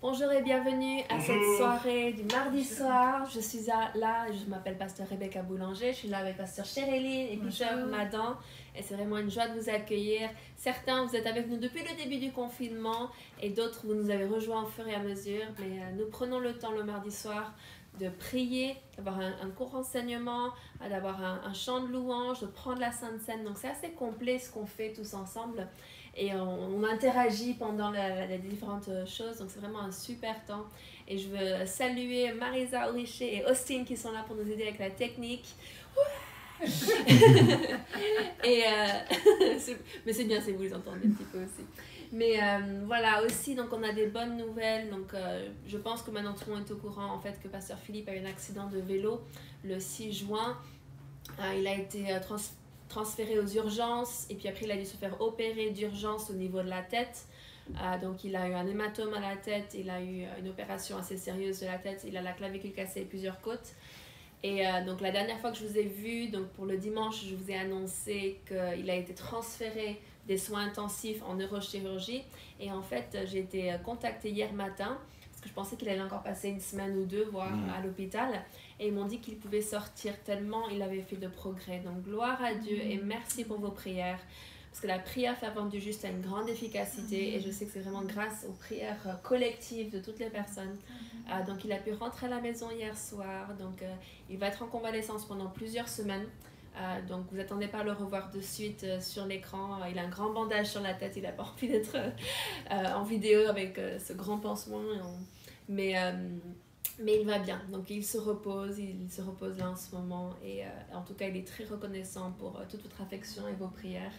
Bonjour et bienvenue à cette soirée du mardi soir. Je suis là, je m'appelle Pasteur Rebecca Boulanger, je suis là avec Pasteur Cheryline et Pasteur Madan et c'est vraiment une joie de vous accueillir. Certains, vous êtes avec nous depuis le début du confinement et d'autres, vous nous avez rejoints au fur et à mesure. Mais nous prenons le temps le mardi soir de prier, d'avoir un court enseignement, d'avoir un chant de louange, de prendre la Sainte Seine. Donc c'est assez complet ce qu'on fait tous ensemble. Et on interagit pendant les différentes choses, donc c'est vraiment un super temps. Et je veux saluer Marisa Oriché et Austin qui sont là pour nous aider avec la technique. Mais c'est bien si vous les entendez un petit peu aussi. Mais voilà, aussi, donc on a des bonnes nouvelles. Donc je pense que maintenant tout le monde est au courant en fait que Pasteur Philippe a eu un accident de vélo le 6 juin. Il a été transféré aux urgences et puis après il a dû se faire opérer d'urgence au niveau de la tête. Donc il a eu un hématome à la tête, il a eu une opération assez sérieuse de la tête, il a la clavicule cassée et plusieurs côtes. Et donc la dernière fois que je vous ai vu, donc pour le dimanche, je vous ai annoncé qu'il a été transféré des soins intensifs en neurochirurgie. Et en fait, j'ai été contactée hier matin, parce que je pensais qu'il allait encore passer une semaine ou deux, voire à l'hôpital. Et ils m'ont dit qu'il pouvait sortir tellement il avait fait de progrès. Donc gloire à Dieu et merci pour vos prières. Parce que la prière fervente du juste a une grande efficacité et je sais que c'est vraiment grâce aux prières collectives de toutes les personnes. Donc il a pu rentrer à la maison hier soir. Donc il va être en convalescence pendant plusieurs semaines. Donc vous attendez pas à le revoir de suite sur l'écran. Il a un grand bandage sur la tête. Il n'a pas envie d'être en vidéo avec ce grand pansement. Mais il va bien, donc il se repose là en ce moment et en tout cas il est très reconnaissant pour toute votre affection et vos prières.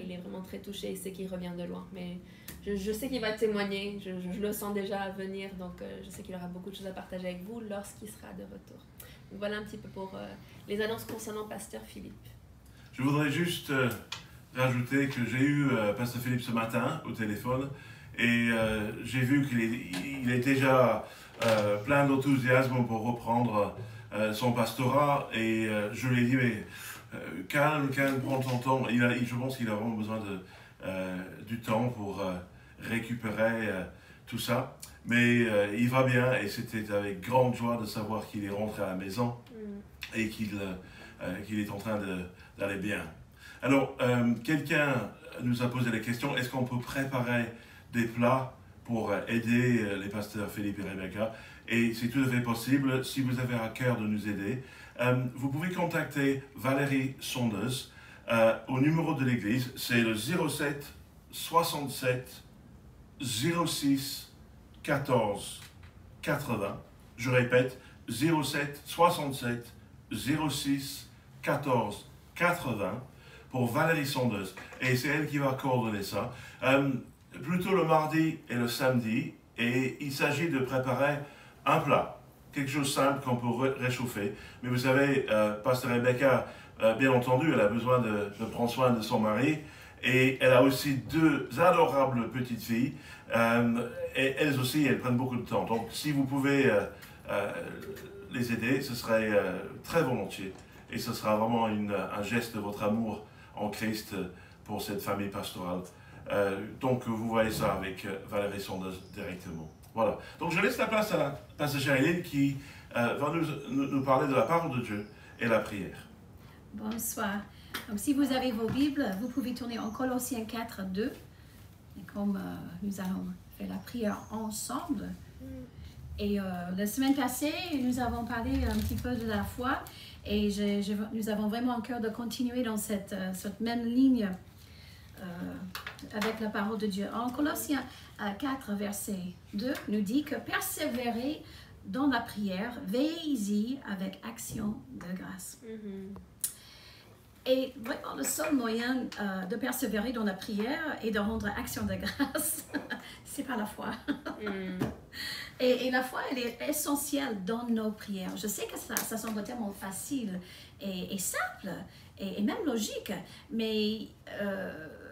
Il est vraiment très touché, il sait qu'il revient de loin, mais je sais qu'il va témoigner, je le sens déjà venir, donc je sais qu'il aura beaucoup de choses à partager avec vous lorsqu'il sera de retour. Donc voilà un petit peu pour les annonces concernant Pasteur Philippe. Je voudrais juste rajouter que j'ai eu Pasteur Philippe ce matin au téléphone et j'ai vu qu'il est déjà plein d'enthousiasme pour reprendre son pastorat et je lui ai dit mais calme, prends ton temps. Je pense qu'il a vraiment besoin du temps pour récupérer tout ça. Mais il va bien et c'était avec grande joie de savoir qu'il est rentré à la maison et qu'il est en train d'aller bien. Alors, quelqu'un nous a posé la question, est-ce qu'on peut préparer des plats pour aider les pasteurs Philippe et Rebecca? Et c'est tout à fait possible. Si vous avez à cœur de nous aider, vous pouvez contacter Valérie Saunders au numéro de l'église, c'est le 07 67 06 14 80. Je répète, 07 67 06 14 80 pour Valérie Saunders. Et c'est elle qui va coordonner ça. Plutôt le mardi et le samedi. Et il s'agit de préparer un plat. Quelque chose de simple qu'on peut réchauffer. Mais vous savez, Pasteur Rebecca, bien entendu, elle a besoin de prendre soin de son mari. Et elle a aussi deux adorables petites filles. Et elles aussi, elles prennent beaucoup de temps. Donc, si vous pouvez les aider, ce serait très volontiers. Et ce sera vraiment un geste de votre amour en Christ pour cette famille pastorale. Donc, vous voyez ça avec Valérie Saunders directement. Voilà. Donc, je laisse la place à Pasteur Cheryline qui va nous parler de la parole de Dieu et la prière. Bonsoir. Donc, si vous avez vos Bibles, vous pouvez tourner en Colossiens 4, 2. Et comme nous allons faire la prière ensemble. Et la semaine passée, nous avons parlé un petit peu de la foi. Et nous avons vraiment en cœur de continuer dans cette même ligne avec la parole de Dieu. En Colossiens 4, verset 2, nous dit que persévérer dans la prière, veillez-y avec action de grâce. Et vraiment, le seul moyen de persévérer dans la prière et de rendre action de grâce, c'est par la foi. Et la foi, elle est essentielle dans nos prières. Je sais que ça semble tellement facile et simple et même logique, mais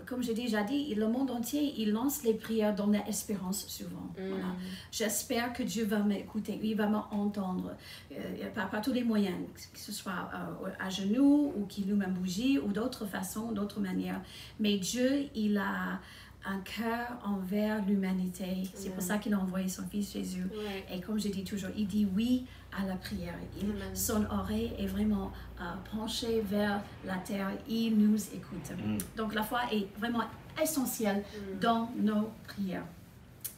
comme j'ai déjà dit, le monde entier, il lance les prières dans l'espérance souvent. Voilà. J'espère que Dieu va m'écouter, il va m'entendre par tous les moyens, que ce soit à genoux ou qu'il allume une bougie ou d'autres façons, d'autres manières. Mais Dieu, il a un cœur envers l'humanité. C'est pour ça qu'il a envoyé son Fils Jésus. Et comme je dis toujours, il dit oui à la prière. Son oreille est vraiment penchée vers la terre. Il nous écoute. Donc la foi est vraiment essentielle dans nos prières.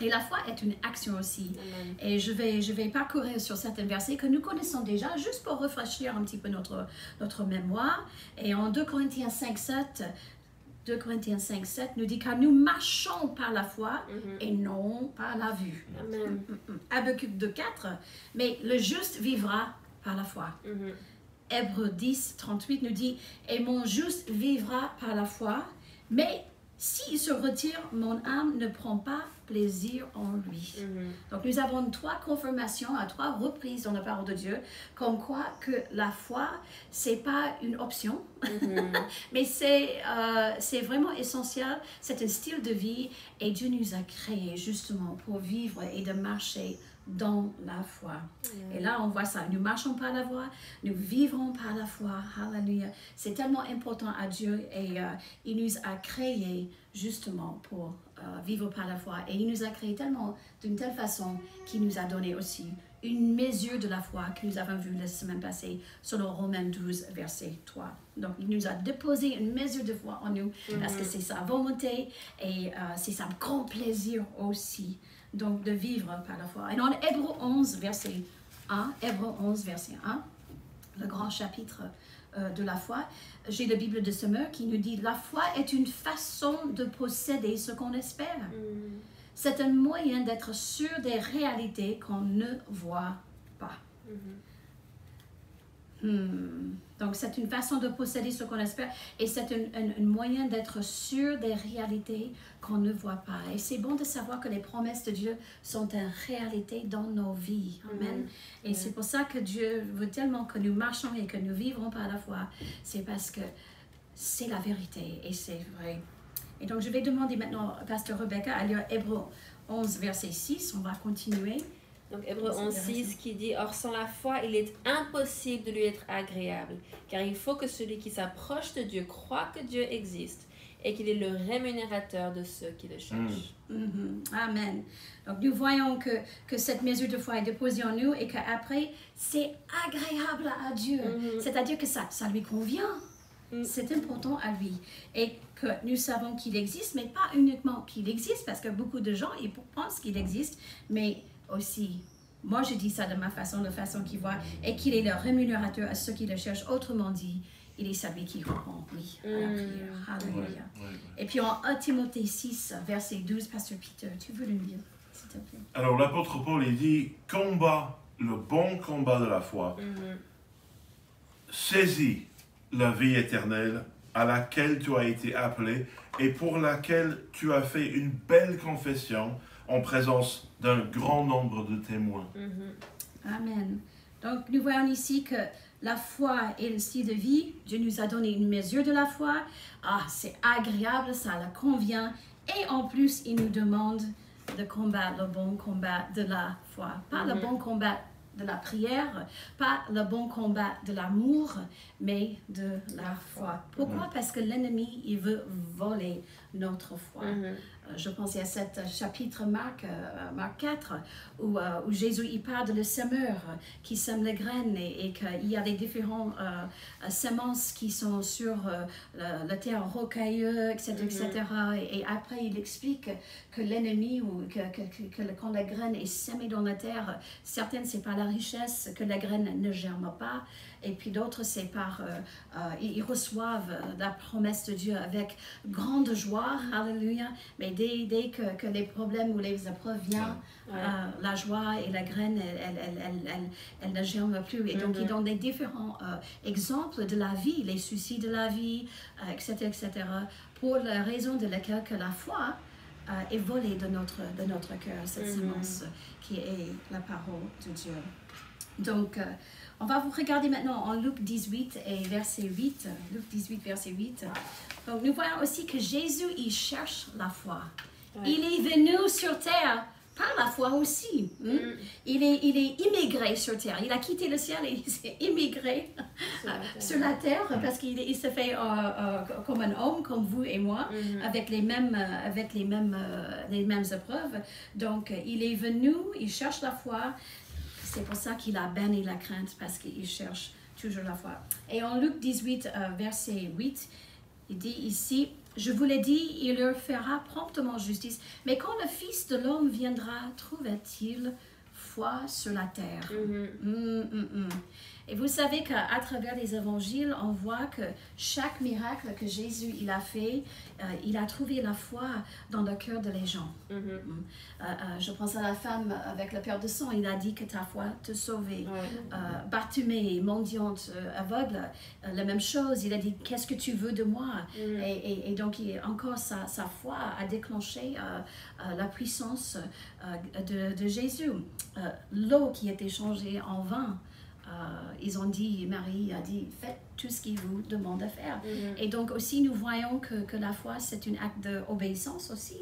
Et la foi est une action aussi. Et je vais parcourir sur certains versets que nous connaissons déjà, juste pour rafraîchir un petit peu notre mémoire. Et en 2 Corinthiens 5:7, nous dit car nous marchons par la foi et non par la vue. Habakkuk 2:4, mais le juste vivra par la foi. Hébreux 10:38 nous dit et mon juste vivra par la foi, mais s'il se retire, mon âme ne prend pas plaisir en lui. Donc nous avons 3 confirmations à 3 reprises dans la parole de Dieu, comme quoi que la foi, c'est pas une option, mais c'est vraiment essentiel, c'est un style de vie et Dieu nous a créés justement pour vivre et de marcher dans la foi. Et là, on voit ça. Nous marchons par la foi, nous vivrons par la foi. Alléluia. C'est tellement important à Dieu et il nous a créés justement pour vivre par la foi. Et il nous a créés d'une telle façon qu'il nous a donné aussi une mesure de la foi que nous avons vu la semaine passée selon Romains 12, verset 3. Donc, il nous a déposé une mesure de foi en nous parce que c'est sa volonté et c'est sa grand plaisir aussi. Donc, de vivre par la foi. Et dans Hébreux 11, verset 1, le grand chapitre de la foi, j'ai la Bible de Semeur qui nous dit « La foi est une façon de posséder ce qu'on espère. C'est un moyen d'être sûr des réalités qu'on ne voit pas. Donc, c'est une façon de posséder ce qu'on espère et c'est un moyen d'être sûr des réalités qu'on ne voit pas. Et c'est bon de savoir que les promesses de Dieu sont une réalité dans nos vies. Amen. Et c'est pour ça que Dieu veut tellement que nous marchons et que nous vivrons par la foi. C'est parce que c'est la vérité et c'est vrai. Et donc, je vais demander maintenant à Pasteur Rebecca à lire Hébreux 11, verset 6. On va continuer. Donc Hébreux 11:6 qui dit « Or sans la foi, il est impossible de lui être agréable, car il faut que celui qui s'approche de Dieu croit que Dieu existe et qu'il est le rémunérateur de ceux qui le cherchent. Amen. Donc nous voyons que cette mesure de foi est déposée en nous et qu'après, c'est agréable à Dieu. C'est-à-dire que ça lui convient. C'est important à lui. Et que nous savons qu'il existe, mais pas uniquement qu'il existe, parce que beaucoup de gens ils pensent qu'il existe, mais aussi, moi je dis ça de ma façon, de façon qu'il voit, et qu'il est le rémunérateur à ceux qui le cherchent. Autrement dit, il est celui qui répond oui à la prière. Alléluia. Et puis en 1 Timothée 6, verset 12, Pasteur Peter, tu veux le lire, s'il te plaît? Alors l'apôtre Paul, il dit, combat le bon combat de la foi, saisis la vie éternelle à laquelle tu as été appelé et pour laquelle tu as fait une belle confession en présence d'un grand nombre de témoins. Amen. Donc, nous voyons ici que la foi est le style de vie. Dieu nous a donné une mesure de la foi. C'est agréable, ça leur convient. Et en plus, il nous demande de combattre le bon combat de la foi. Pas le bon combat de la prière, pas le bon combat de l'amour, mais de la foi. Pourquoi? Parce que l'ennemi, il veut voler notre foi. Je pense à cet chapitre Marc 4 où Jésus il parle de le semeur qui sème les graines et qu'il y a les différentes semences qui sont sur la terre rocailleuse, etc. Et après il explique que l'ennemi ou quand la graine est semée dans la terre, certaines c'est par la richesse que la graine ne germe pas. Et puis d'autres, c'est par... ils reçoivent la promesse de Dieu avec grande joie, alléluia. Mais dès que les problèmes ou les épreuves viennent, la joie et la graine, elle ne germe plus. Et donc, ils donnent des différents exemples de la vie, les soucis de la vie, etc., pour la raison de laquelle que la foi est volée de notre cœur, cette semence qui est la parole de Dieu. Donc, on va vous regarder maintenant en Luc 18 et verset 8. Luc 18, verset 8. Donc, nous voyons aussi que Jésus, il cherche la foi. Il est venu sur terre par la foi aussi. Il est immigré sur terre. Il a quitté le ciel et il s'est immigré sur la terre parce qu'il se fait comme un homme, comme vous et moi, avec les mêmes épreuves. Donc, il est venu, il cherche la foi. C'est pour ça qu'il a banni la crainte, parce qu'il cherche toujours la foi. Et en Luc 18, verset 8, il dit ici, « Je vous l'ai dit, il leur fera promptement justice. Mais quand le Fils de l'homme viendra, trouvera-t-il foi sur la terre? Et vous savez qu'à travers les évangiles, on voit que chaque miracle que Jésus il a fait, il a trouvé la foi dans le cœur de les gens. Je pense à la femme avec le père de sang, il a dit que ta foi te sauvait. Bartimée, mendiante, aveugle, la même chose, il a dit qu'est-ce que tu veux de moi? Et donc encore sa foi a déclenché la puissance de Jésus. L'eau qui était changée en vin. Ils ont dit, Marie a dit, faites tout ce qu'il vous demande de faire. Et donc aussi, nous voyons que la foi, c'est un acte d'obéissance aussi,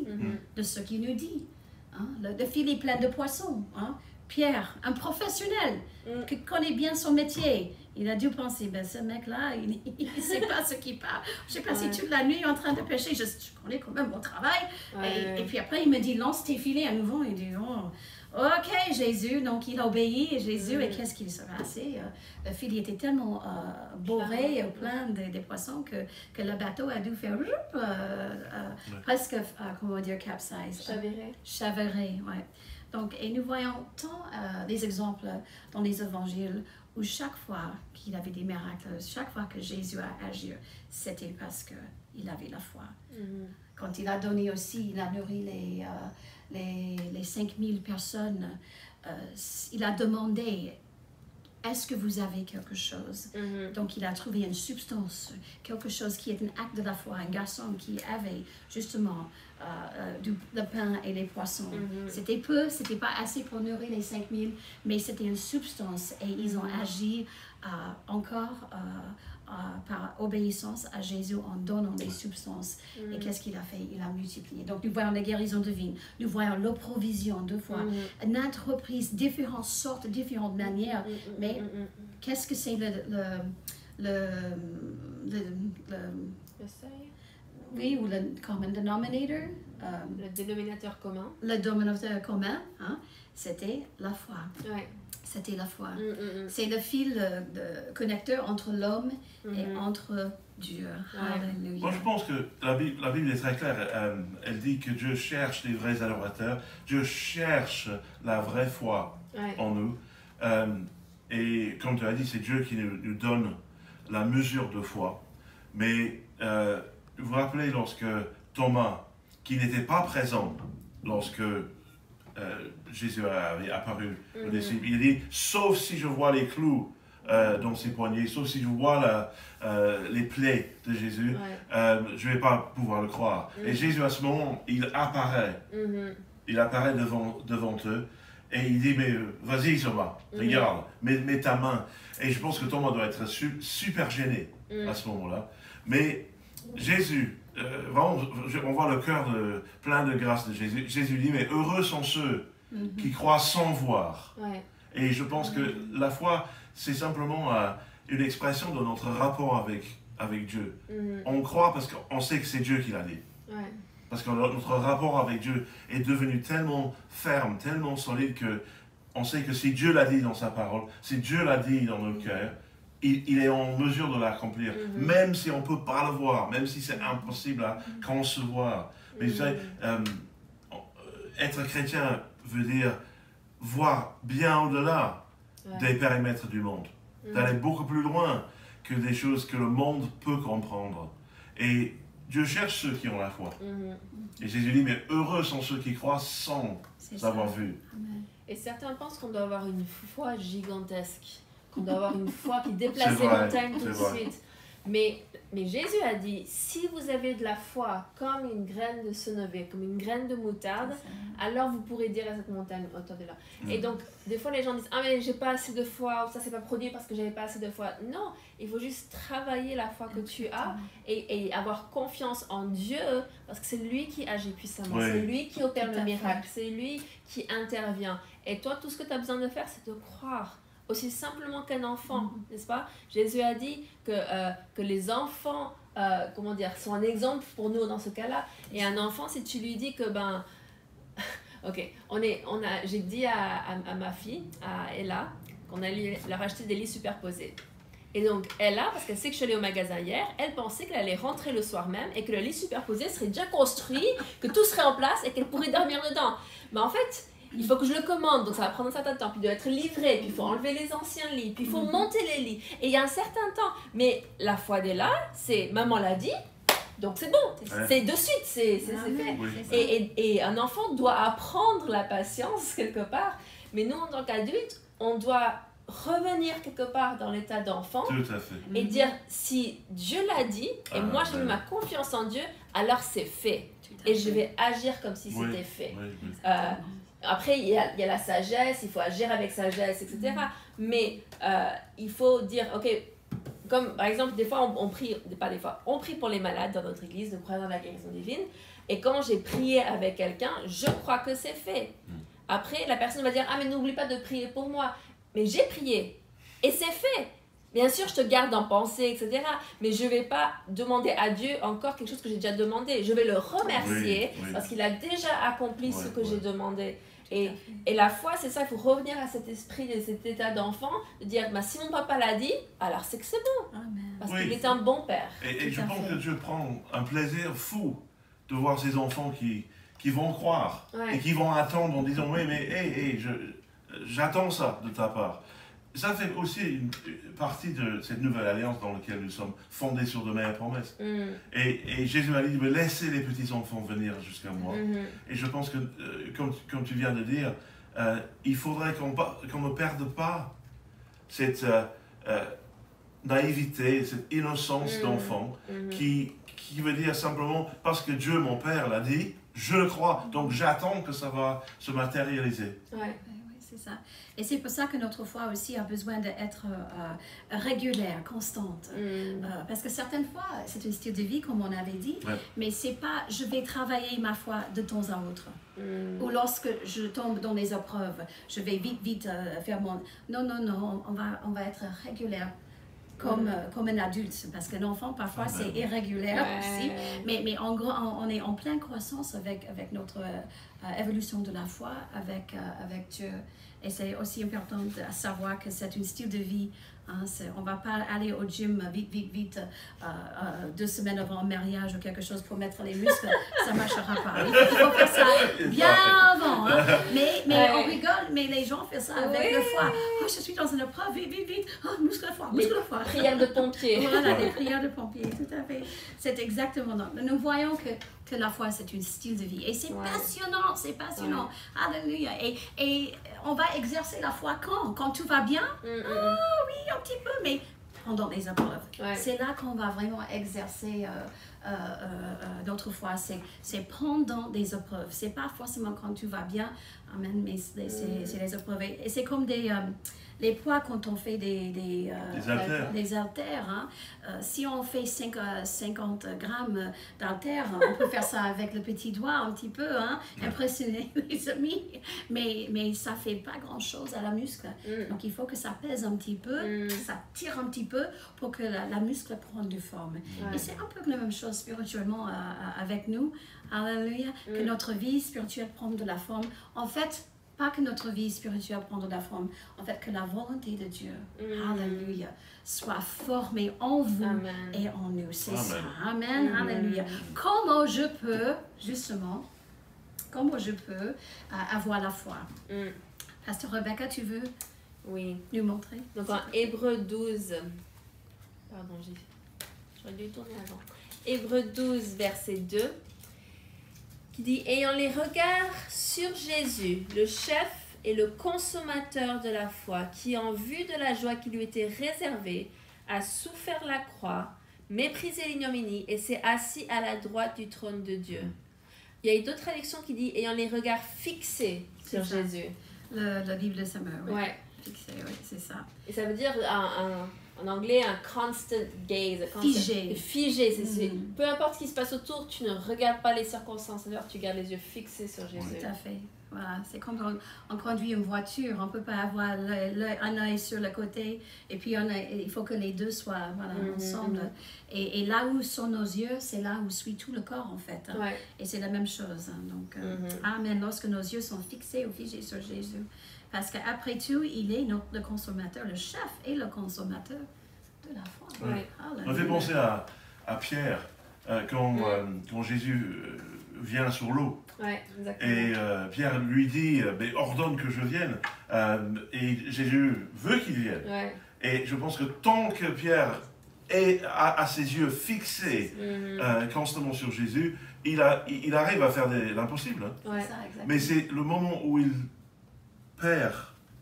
de ce qu'il nous dit. Hein? Le filet plein de poissons. Hein? Pierre, un professionnel qui connaît bien son métier. Il a dû penser, ben, ce mec-là, il ne sait pas ce qu'il parle. Je sais pas si toute la nuit en train de pêcher, je connais quand même mon travail. Et puis après, il me dit, lance tes filets à nouveau. Il dit, oh, ok, Jésus. Donc, il obéit, Jésus. Et qu'est-ce qu'il s'est passé? Le filet était tellement bourré, plein de poissons, que le bateau a dû faire presque, comment dire, capsize. Chaviré, ouais. Donc, et nous voyons tant des exemples dans les évangiles où chaque fois qu'il avait des miracles, chaque fois que Jésus a agi, c'était parce qu'il avait la foi. Quand il a donné aussi, il a nourri les 5000 personnes, il a demandé, est-ce que vous avez quelque chose? Donc il a trouvé une substance, quelque chose qui est un acte de la foi, un garçon qui avait justement le pain et les poissons. C'était peu, c'était pas assez pour nourrir les 5000, mais c'était une substance et ils ont agi encore par obéissance à Jésus en donnant des substances. Et qu'est-ce qu'il a fait? Il a multiplié. Donc nous voyons la guérison divine, nous voyons la provision deux fois, une entreprise, différentes sortes, différentes manières, mais qu'est-ce que c'est le seuil? Oui, ou le common denominator. Le dénominateur commun. Le dénominateur commun, hein, c'était la foi. Ouais. C'était la foi. C'est le fil de connecteur entre l'homme et entre Dieu. Alléluia. Moi, je pense que la Bible est très claire. Elle dit que Dieu cherche les vrais adorateurs. Dieu cherche la vraie foi en nous. Et comme tu as dit, c'est Dieu qui nous donne la mesure de foi. Mais vous vous rappelez lorsque Thomas, qui n'était pas présent lorsque Jésus avait apparu au disciple, il dit, sauf si je vois les clous dans ses poignets, sauf si je vois les plaies de Jésus, je ne vais pas pouvoir le croire. Et Jésus, à ce moment, il apparaît devant eux, et il dit, mais vas-y Thomas, regarde, mets ta main. Et je pense que Thomas doit être super gêné à ce moment-là. Mais Jésus, vraiment, on voit le cœur plein de grâce de Jésus. Jésus dit, mais heureux sont ceux qui croient sans voir. Et je pense que la foi, c'est simplement une expression de notre rapport avec Dieu. On croit parce qu'on sait que c'est Dieu qui l'a dit. Parce que notre rapport avec Dieu est devenu tellement ferme, tellement solide qu'on sait que si Dieu l'a dit dans sa parole, si Dieu l'a dit dans nos cœurs, il est en mesure de l'accomplir, même si on ne peut pas le voir, même si c'est impossible à concevoir. Mais vous savez, être chrétien veut dire voir bien au-delà des périmètres du monde, d'aller beaucoup plus loin que des choses que le monde peut comprendre. Et Dieu cherche ceux qui ont la foi. Et Jésus dit, mais heureux sont ceux qui croient sans avoir vu. Et certains pensent qu'on doit avoir une foi gigantesque, qu'on doit avoir une foi qui déplace les montagnes tout de suite. Mais Mais Jésus a dit, si vous avez de la foi comme une graine de sénévé, comme une graine de moutarde, alors vous pourrez dire à cette montagne, ôte-toi de là. Et donc, des fois, les gens disent, ah mais j'ai pas assez de foi, ou ça s'est pas produit parce que j'avais pas assez de foi. Non, il faut juste travailler la foi que tu as et avoir confiance en Dieu, parce que c'est lui qui agit puissamment, c'est lui qui opère le miracle, c'est lui qui intervient. Et toi, tout ce que tu as besoin de faire, c'est de croire. Aussi simplement qu'un enfant, n'est-ce pas? Jésus a dit que les enfants, comment dire, sont un exemple pour nous dans ce cas-là. Et un enfant, si tu lui dis que, ok, j'ai dit à ma fille, à Ella, qu'on allait leur acheter des lits superposés. Et donc, Ella, parce qu'elle sait que je suis allée au magasin hier, elle pensait qu'elle allait rentrer le soir même et que le lit superposé serait déjà construit, que tout serait en place et qu'elle pourrait dormir dedans. Mais en fait, il faut que je le commande, donc ça va prendre un certain temps, puis il doit être livré, puis il faut enlever les anciens lits, puis il faut monter les lits. Et il y a un certain temps. Mais la foi d'Ella, c'est maman l'a dit, donc c'est bon, c'est de suite, c'est fait. Oui. Et un enfant doit apprendre la patience quelque part, mais nous en tant qu'adultes, on doit revenir quelque part dans l'état d'enfant et dire si Dieu l'a dit, et moi j'ai mis ma confiance en Dieu, alors c'est fait. Et je vais agir comme si c'était fait. Après, il y a la sagesse, il faut agir avec sagesse, etc. Mais il faut dire, ok, comme par exemple, des fois, on prie pour les malades dans notre église, nous croyons dans la guérison divine. Et quand j'ai prié avec quelqu'un, je crois que c'est fait. Après, la personne va dire, ah mais n'oublie pas de prier pour moi. Mais j'ai prié et c'est fait. Bien sûr, je te garde en pensée, etc. Mais je ne vais pas demander à Dieu encore quelque chose que j'ai déjà demandé. Je vais le remercier parce qu'il a déjà accompli ce que j'ai demandé. Et la foi, c'est ça, il faut revenir à cet esprit, de cet état d'enfant, de dire, si mon papa l'a dit, alors c'est que c'est bon. Amen. Parce qu'il est un bon père. Et je pense que Dieu prend un plaisir fou de voir ses enfants qui vont croire et qui vont attendre en disant, oui, mais j'attends ça de ta part. Ça fait aussi une partie de cette nouvelle alliance dans laquelle nous sommes fondés sur de meilleures promesses. Et Jésus m'a dit, laissez les petits-enfants venir jusqu'à moi. Et je pense que, comme tu viens de dire, il faudrait qu'on ne perde pas cette naïveté, cette innocence d'enfant qui veut dire simplement, parce que Dieu, mon Père, l'a dit, je le crois, donc j'attends que ça va se matérialiser. C'est ça. Et c'est pour ça que notre foi aussi a besoin d'être régulière, constante. Parce que certaines fois, c'est un style de vie, comme on avait dit, mais c'est pas je vais travailler ma foi de temps à autre. Ou lorsque je tombe dans les épreuves, je vais vite faire mon... Non, on va être régulière. Comme un adulte, parce que l'enfant parfois c'est irrégulier aussi, mais en gros on est en pleine croissance avec notre évolution de la foi avec Dieu. Et c'est aussi important de savoir que c'est un style de vie. On ne va pas aller au gym vite, 2 semaines avant un mariage ou quelque chose pour mettre les muscles, ça ne marchera pas. Il faut faire ça bien avant. Mais on rigole, mais les gens font ça avec le foie. Oh, je suis dans une épreuve, vite. Oh, muscle de foie. Prières de pompiers. Voilà, des prières de pompiers, tout à fait. C'est exactement ça. Nous voyons que la foi, c'est un style de vie. Et c'est passionnant, c'est passionnant. Alléluia. Et on va exercer la foi quand tout va bien? Oui, un petit peu, mais pendant les épreuves. C'est là qu'on va vraiment exercer notre foi. C'est pendant des épreuves. C'est pas forcément quand tout va bien, amen, mais c'est les épreuves. Et c'est comme les poids quand on fait des haltères. Si on fait 50 grammes d'haltères, on peut faire ça avec le petit doigt un petit peu, impressionner les amis, mais ça fait pas grand chose à la muscle. Donc il faut que ça pèse un petit peu, ça tire un petit peu pour que la muscle prenne de forme. Et c'est un peu la même chose spirituellement avec nous. Alléluia, que notre vie spirituelle prend de la forme. En fait, pas que notre vie spirituelle prend de la forme, en fait que la volonté de Dieu, alléluia, soit formée en vous et en nous. C'est ça. Amen, alléluia. Comment je peux avoir la foi? Pasteur Rebecca, tu veux nous montrer? Donc en Hébreux 12, pardon, j'aurais dû tourner avant. Hébreux 12, verset 2. Qui dit « Ayant les regards sur Jésus, le chef et le consommateur de la foi, qui en vue de la joie qui lui était réservée, a souffert la croix, méprisé l'ignominie et s'est assis à la droite du trône de Dieu. Il y a d'autres traductions qui disent ayant les regards fixés sur Jésus. Le livre de Samuel, oui. Ouais. Fixé, oui, c'est ça. Et ça veut dire en anglais un constant gaze. Figé. Figé, c'est peu importe ce qui se passe autour, tu ne regardes pas les circonstances, alors tu gardes les yeux fixés sur Jésus. Tout à fait. Voilà, c'est comme quand on conduit une voiture, on ne peut pas avoir un œil sur le côté et puis il faut que les deux soient ensemble. Et là où sont nos yeux, c'est là où suit tout le corps en fait. Hein. Ouais. Et c'est la même chose. Hein. Donc, amen, lorsque nos yeux sont fixés ou figés sur Jésus. Parce qu'après tout, il est le consommateur, le chef et le consommateur de la foi. Ouais. On me fait penser à Pierre quand Jésus vient sur l'eau. Ouais, exactement. Et Pierre lui dit, ordonne que je vienne. Et Jésus veut qu'il vienne. Ouais. Et je pense que tant que Pierre a ses yeux fixés constamment sur Jésus, il arrive à faire l'impossible. Hein. Ouais. Ça, Mais c'est le moment où il perd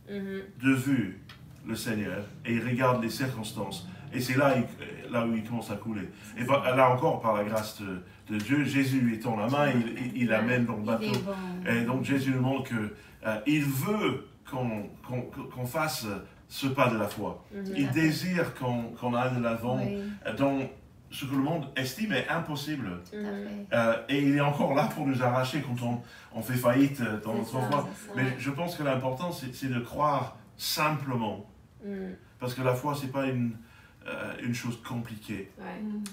de vue le Seigneur et il regarde les circonstances. Et c'est là où il commence à couler. Et là encore, par la grâce de Dieu, Jésus lui tend la main, il l'amène dans le bateau. Et donc Jésus nous montre qu'il veut qu'on fasse ce pas de la foi. Il désire qu'on aille de l'avant dans ce que le monde estime est impossible. Et il est encore là pour nous arracher quand on fait faillite dans notre foi. Mais je pense que l'important, c'est de croire simplement. Parce que la foi, ce n'est pas une chose compliquée.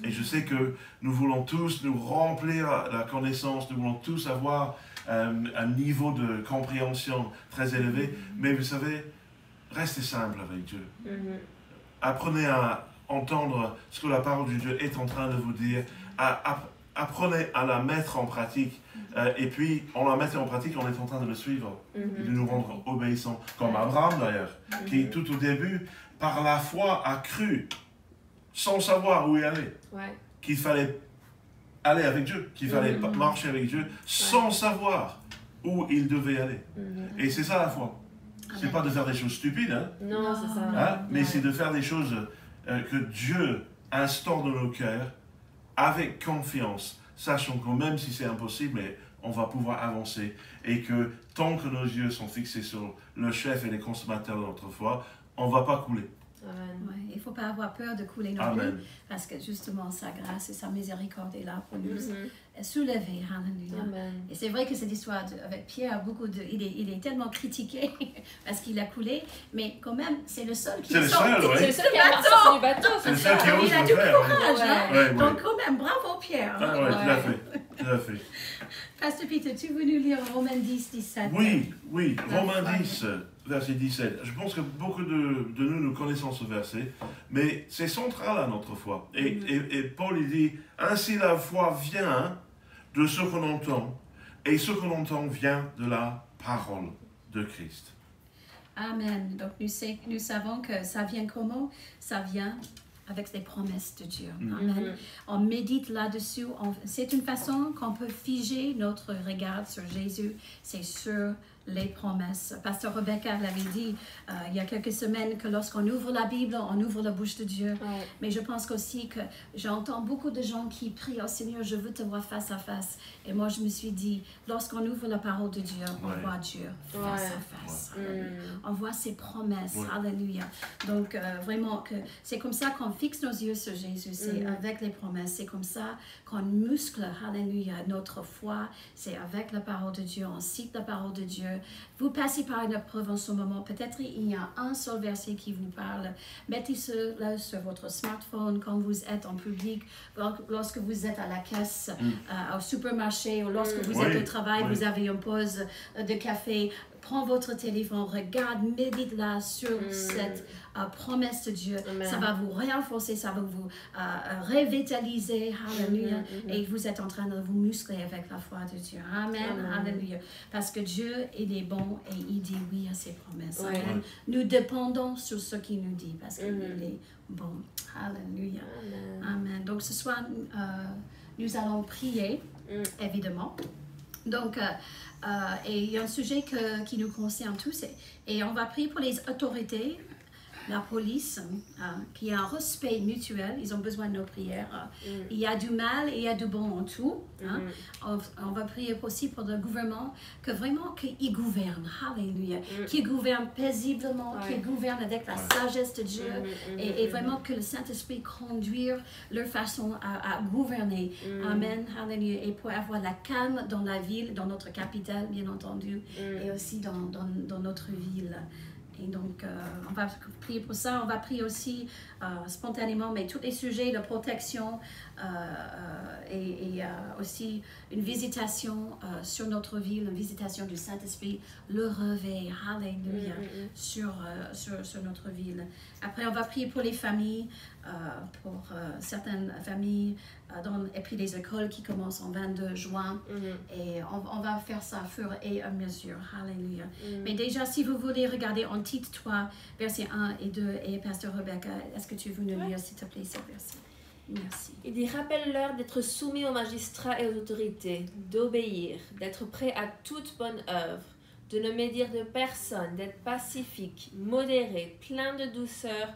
Et je sais que nous voulons tous nous remplir la connaissance, nous voulons tous avoir un niveau de compréhension très élevé, mais vous savez, restez simple avec Dieu. Apprenez à entendre ce que la parole de Dieu est en train de vous dire, apprenez à la mettre en pratique, et puis en la mettant en pratique, on est en train de le suivre, de nous rendre obéissants, comme Abraham d'ailleurs, qui tout au début, par la foi, a cru, sans savoir où il allait, qu'il fallait aller avec Dieu, qu'il fallait marcher avec Dieu, sans savoir où il devait aller. Et c'est ça la foi. C'est pas de faire des choses stupides, hein? Non, c'est ça. Hein? Mais c'est de faire des choses que Dieu instaure dans nos cœurs avec confiance, sachant que même si c'est impossible, on va pouvoir avancer. Et que tant que nos yeux sont fixés sur le chef et les consommateurs de notre foi, on ne va pas couler. Amen. Il ne faut pas avoir peur de couler non plus, parce que justement sa grâce et sa miséricorde est là pour nous soulever. Alléluia. Et c'est vrai que cette histoire avec Pierre, il est tellement critiqué parce qu'il a coulé, mais quand même, c'est le seul qui est sorti. C'est le seul qui a sorti du bateau. C'est le seul qui ose il a le du faire. courage. Donc quand même, bravo Pierre. Tout à fait. Tout à fait. Pasteur Peter, tu veux nous lire Romains 10, 17? Oui. Romains 10, verset 17. Je pense que beaucoup de nous connaissons ce verset, mais c'est central à notre foi. Et Paul, il dit, ainsi la foi vient de ce qu'on entend, et ce qu'on entend vient de la parole de Christ. Amen. Donc nous savons que ça vient comment? Ça vient avec les promesses de Dieu. Amen. On médite là-dessus. C'est une façon qu'on peut figer notre regard sur Jésus. C'est sur les promesses. Pasteur Rebecca l'avait dit il y a quelques semaines que lorsqu'on ouvre la Bible, on ouvre la bouche de Dieu. Mais je pense aussi que j'entends beaucoup de gens qui prient, « Oh Seigneur, je veux te voir face à face. » Et moi, je me suis dit, lorsqu'on ouvre la parole de Dieu, on voit Dieu face à face. On voit ses promesses. Alléluia. Donc, vraiment, c'est comme ça qu'on fixe nos yeux sur Jésus. C'est avec les promesses. C'est comme ça qu'on muscle, alléluia, notre foi. C'est avec la parole de Dieu. On cite la parole de Dieu. Vous passez par une épreuve en ce moment. Peut-être il y a un seul verset qui vous parle. Mettez cela sur votre smartphone quand vous êtes en public, lorsque vous êtes à la caisse, au supermarché, ou lorsque vous êtes au travail, vous avez une pause de café. Prends votre téléphone, regarde, médite là sur cette promesse de Dieu. Ça va vous renforcer, ça va vous revitaliser. Alléluia. Et vous êtes en train de vous muscler avec la foi de Dieu. Amen. Alléluia. Parce que Dieu, il est bon et il dit oui à ses promesses. Amen. Nous dépendons sur ce qu'il nous dit parce qu'il est bon. Alléluia. Amen. Donc ce soir, nous allons prier, évidemment. Donc, et il y a un sujet qui nous concerne tous et on va prier pour les autorités la police, qu'il y a un respect mutuel, ils ont besoin de nos prières. Il y a du mal et il y a du bon en tout. Hein. On va prier aussi pour le gouvernement, que vraiment qu'il gouverne, alléluia, qu'il gouverne paisiblement, qu'il gouverne avec la sagesse de Dieu, et vraiment que le Saint-Esprit conduise leur façon à gouverner. Amen, alléluia, et pour avoir la calme dans la ville, dans notre capitale, bien entendu, et aussi dans notre ville. Et donc, on va prier pour ça. On va prier aussi spontanément, mais tous les sujets de protection et aussi une visitation sur notre ville, une visitation du Saint-Esprit, le réveil, alléluia, sur notre ville. Après, on va prier pour les familles, pour certaines familles, et puis les écoles qui commencent en 22 juin. Et on va faire ça au fur et à mesure. Alléluia. Mais déjà, si vous voulez regarder en Tite 3, versets 1 et 2, et Pasteur Rebecca, est-ce que tu veux nous lire, s'il te plaît, ce verset? Merci. Il dit, rappelle-leur d'être soumis aux magistrats et aux autorités, d'obéir, d'être prêt à toute bonne œuvre, de ne médire de personne, d'être pacifique, modéré, plein de douceur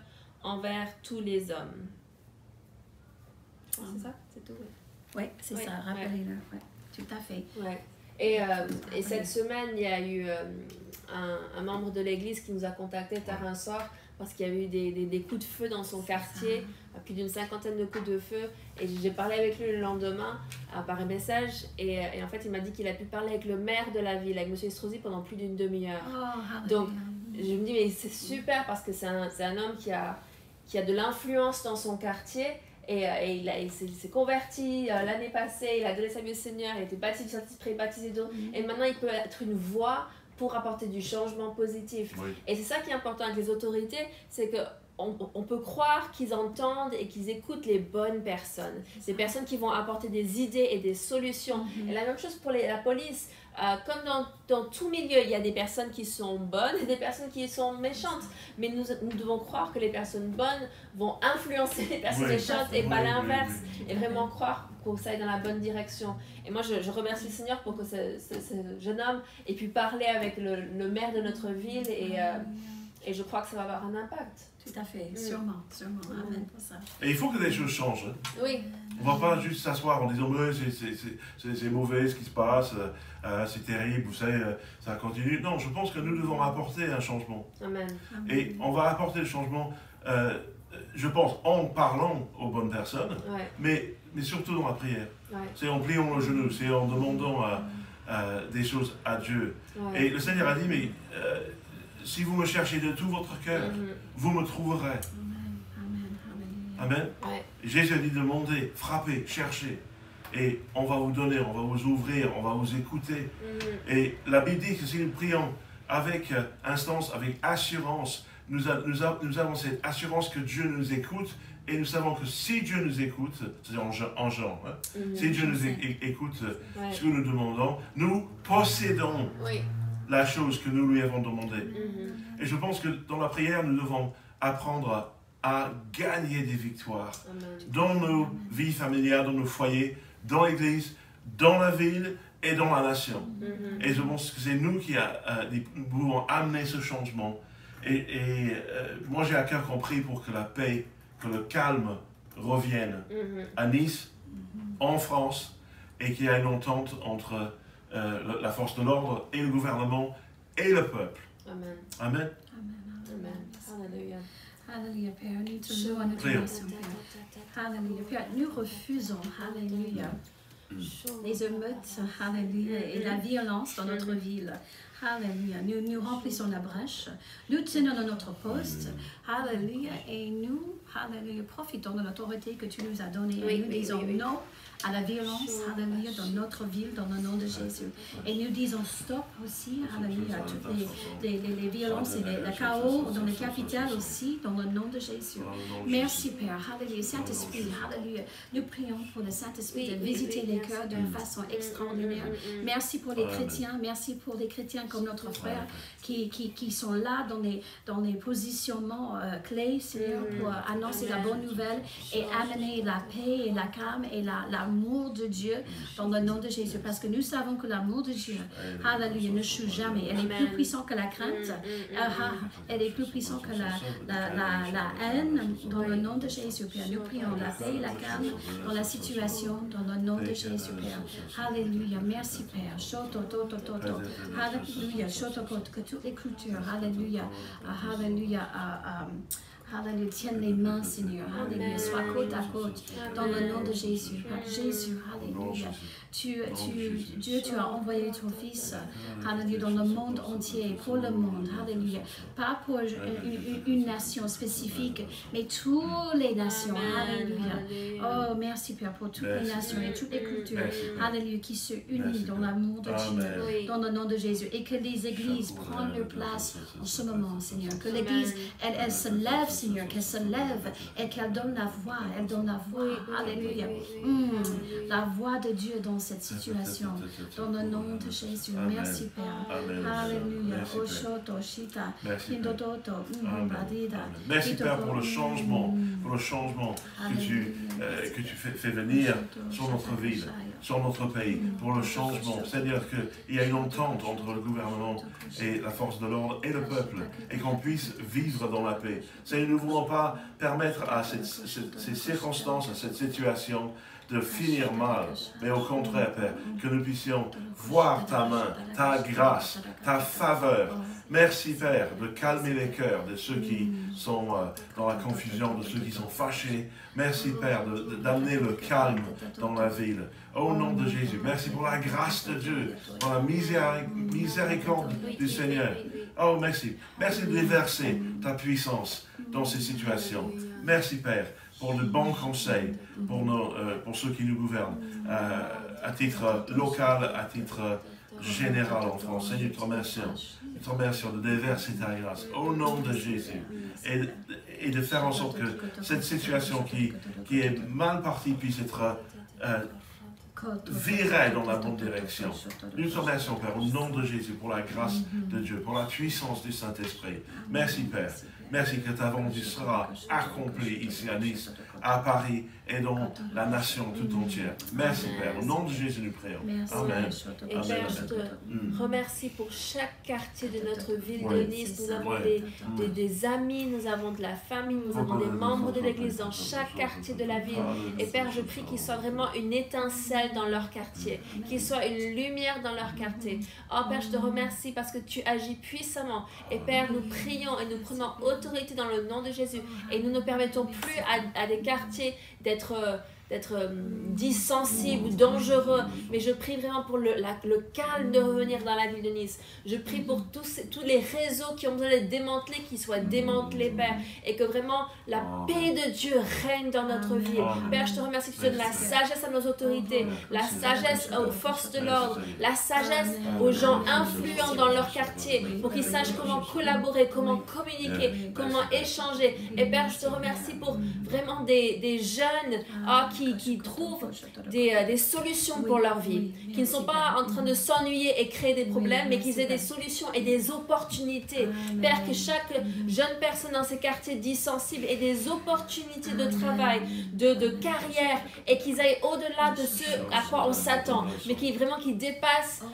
envers tous les hommes. C'est ça? C'est tout? Oui, c'est ça, rappelez-le. Ouais, tout à fait. Ouais. Et cette semaine, il y a eu un membre de l'église qui nous a contactés tard un soir parce qu'il y a eu des coups de feu dans son quartier, plus d'une 50aine de coups de feu. Et j'ai parlé avec lui le lendemain par un message. Et en fait, il m'a dit qu'il a pu parler avec le maire de la ville, avec M. Estrosi, pendant plus d'une demi-heure. Donc, je me dis, mais c'est super parce que c'est un homme qui a de l'influence dans son quartier. Et il s'est converti l'année passée, il a donné sa vie au Seigneur, il a été baptisé du Saint-Esprit, baptisé d'eau. Et maintenant, il peut être une voix pour apporter du changement positif. Oui. Et c'est ça qui est important avec les autorités, c'est qu'on peut croire qu'ils entendent et qu'ils écoutent les bonnes personnes. Des personnes qui vont apporter des idées et des solutions. Et la même chose pour la police. Comme dans tout milieu, il y a des personnes qui sont bonnes et des personnes qui sont méchantes. Mais nous devons croire que les personnes bonnes vont influencer les personnes méchantes et pas l'inverse. Et vraiment croire que ça aille dans la bonne direction. Et moi, je remercie le Seigneur pour que ce jeune homme ait pu parler avec le maire de notre ville. Et je crois que ça va avoir un impact. Tout à fait, sûrement. Amen pour ça. Et il faut que les choses changent. Hein. Oui. On ne va pas juste s'asseoir en disant c'est mauvais ce qui se passe, c'est terrible, vous savez, ça continue. Non, je pense que nous devons apporter un changement. Amen. Et on va apporter le changement, je pense, en parlant aux bonnes personnes, mais surtout dans la prière. C'est en pliant le genou, c'est en demandant des choses à Dieu. Et le Seigneur a dit, mais si vous me cherchez de tout votre cœur, vous me trouverez. Amen. Jésus a dit demander, frapper, chercher. Et on va vous donner, on va vous ouvrir, on va vous écouter. Et la Bible dit que si nous prions avec instance, avec assurance, nous avons cette assurance que Dieu nous écoute. Et nous savons que si Dieu nous écoute, c'est-à-dire en genre, si Dieu nous écoute ce que nous demandons, nous possédons la chose que nous lui avons demandée. Et je pense que dans la prière, nous devons apprendre à gagner des victoires dans nos vies familiales, dans nos foyers, dans l'église, dans la ville et dans la nation. Et je pense que c'est nous qui pouvons amener ce changement. Et moi, j'ai à cœur qu'on prie pour que la paix, que le calme revienne à Nice, en France, et qu'il y ait une entente entre la force de l'ordre et le gouvernement et le peuple. Amen. Amen. Alléluia. Alléluia, Père, nous te louons, nous te remercions, Père. Alléluia, Père, nous refusons, alléluia, les émeutes, alléluia, et la violence dans notre ville. Alléluia, nous remplissons la brèche, nous tenons dans notre poste, alléluia, et nous, alléluia, profitons de l'autorité que tu nous as donnée, et nous disons non à la violence, alléluia, dans notre ville, dans le nom de Jésus. Et nous disons stop aussi, alléluia, à toutes les violences et le chaos dans les capitales aussi, dans le nom de Jésus. Merci Père, alléluia, Saint-Esprit, alléluia. Nous prions pour le Saint-Esprit de visiter les cœurs d'une façon extraordinaire. Merci pour les chrétiens comme notre frère, qui sont là dans les positionnements clés, Seigneur, pour annoncer la bonne nouvelle et amener la paix et la calme et l'amour de Dieu dans le nom de Jésus. Parce que nous savons que l'amour de Dieu, alléluia, ne choue jamais. Elle est plus puissante que la crainte. Elle est plus puissante que la haine dans le nom de Jésus, Père. Nous prions la paix et la calme dans la situation, dans le nom de Jésus, Père. Alléluia. Merci, Père. Alléluia. Que toutes les cultures, alléluia, alléluia, alléluia, tiennent les mains, Seigneur. Alléluia. Sois côte à côte dans le nom de Jésus. Jésus, alléluia. Dieu, tu as envoyé ton Fils, alléluia, dans le monde entier, pour le monde, alléluia. Pas pour une nation spécifique, mais toutes les nations, alléluia. Oh, merci Père pour toutes les nations et toutes les cultures, alléluia, qui se unissent dans l'amour de Dieu, dans le nom de Jésus. Et que les églises prennent leur place en ce moment, Seigneur. Que l'église, elle se lève, Seigneur, qu'elle se lève et qu'elle donne la voix, alléluia. La voix de Dieu dans cette situation, dans le nom de Jésus. Merci Père. Alléluia. Merci Père pour le changement, que tu fais venir sur notre ville, sur notre pays, pour le changement. Seigneur, qu'il y a une entente entre le gouvernement et la force de l'ordre et le peuple, et qu'on puisse vivre dans la paix. Seigneur, nous ne voulons pas permettre à ces circonstances, à cette situation, de finir mal, mais au contraire, Père, que nous puissions voir ta main, ta grâce, ta faveur. Merci, Père, de calmer les cœurs de ceux qui sont dans la confusion, de ceux qui sont fâchés. Merci, Père, d'amener le calme dans la ville. Au nom de Jésus, merci pour la grâce de Dieu, pour la miséricorde du Seigneur. Oh, merci. Merci de déverser ta puissance dans ces situations. Merci, Père, pour le bon conseil, pour ceux qui nous gouvernent, à titre local, à titre général en France. Seigneur, nous te remercions de déverser ta grâce au nom de Jésus et de faire en sorte que cette situation qui est mal partie puisse être virée dans la bonne direction. Nous te remercions, Père, au nom de Jésus, pour la grâce de Dieu, pour la puissance du Saint-Esprit. Merci, Père. Merci que ta volonté sera accomplie ici à Nice, à Paris et dans la nation tout entière. Merci, Père. Au nom de Jésus, nous prions. Amen. Et Père, je te remercie pour chaque quartier de notre ville de Nice. Nous avons des amis, nous avons de la famille, nous avons des membres de l'Église dans chaque quartier de la ville. Et Père, je prie qu'il soit vraiment une étincelle dans leur quartier, qu'il soit une lumière dans leur quartier. Oh Père, je te remercie parce que tu agis puissamment. Et Père, nous prions et nous prenons autorité dans le nom de Jésus. Et nous ne permettons plus à des quartiers d'être dits sensibles ou dangereux, mais je prie vraiment pour le calme de revenir dans la ville de Nice. Je prie pour tous les réseaux qui ont besoin d'être démantelés, qu'ils soient démantelés, Père, et que vraiment la paix de Dieu règne dans notre ville. Père, je te remercie que tu donnes la sagesse à nos autorités, la sagesse aux forces de l'ordre, la sagesse aux gens influents dans leur quartier, pour qu'ils sachent comment collaborer, comment communiquer, comment échanger. Et Père, je te remercie pour vraiment des jeunes qui trouvent des solutions pour leur vie, qui ne sont pas en train de s'ennuyer et créer des problèmes, mais qu'ils aient des solutions et des opportunités. Père, que chaque jeune personne dans ces quartiers dits sensibles ait des opportunités de travail, de carrière, et qu'ils aillent au-delà de ce à quoi on s'attend, mais qu'ils dépassent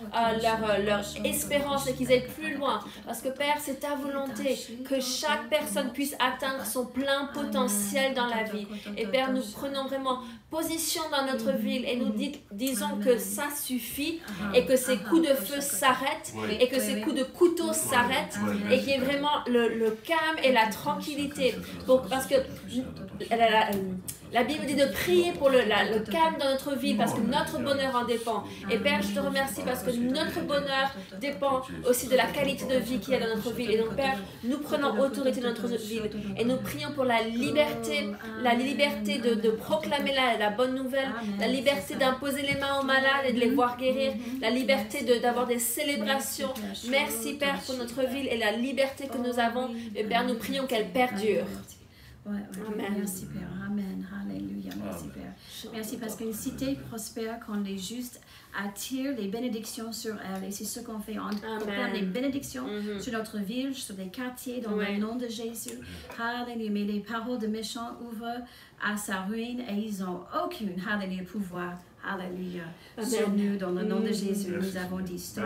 leur espérance et qu'ils aillent plus loin. Parce que Père, c'est ta volonté que chaque personne puisse atteindre son plein potentiel dans la vie. Et Père, nous prenons vraiment position dans notre ville et nous disons que ça suffit et que ces coups de feu s'arrêtent et que ces coups de couteau s'arrêtent et qu'il y ait vraiment le calme et la tranquillité. Parce que la Bible dit de prier pour le calme dans notre vie parce que notre bonheur en dépend. Et Père, je te remercie parce que notre bonheur dépend aussi de la qualité de vie qu'il y a dans notre ville. Et donc Père, nous prenons autorité dans notre ville et nous prions pour la liberté de proclamer la bonne nouvelle, la liberté d'imposer les mains aux malades et de les voir guérir, la liberté d'avoir des célébrations. Merci Père pour notre ville et la liberté que nous avons. Et Père, nous prions qu'elle perdure. Amen. Merci Père. Amen. Alléluia. Alléluia. Merci, Père. Merci parce qu'une cité prospère quand les justes attirent les bénédictions sur elle. Et c'est ce qu'on fait. On proclame les bénédictions sur notre ville, sur les quartiers, dans le nom de Jésus. Alléluia. Mais les paroles de méchants ouvrent à sa ruine et ils n'ont aucun, alléluia, pouvoir. Alléluia. Sur nous, dans le nom de Jésus, nous avons dit stop.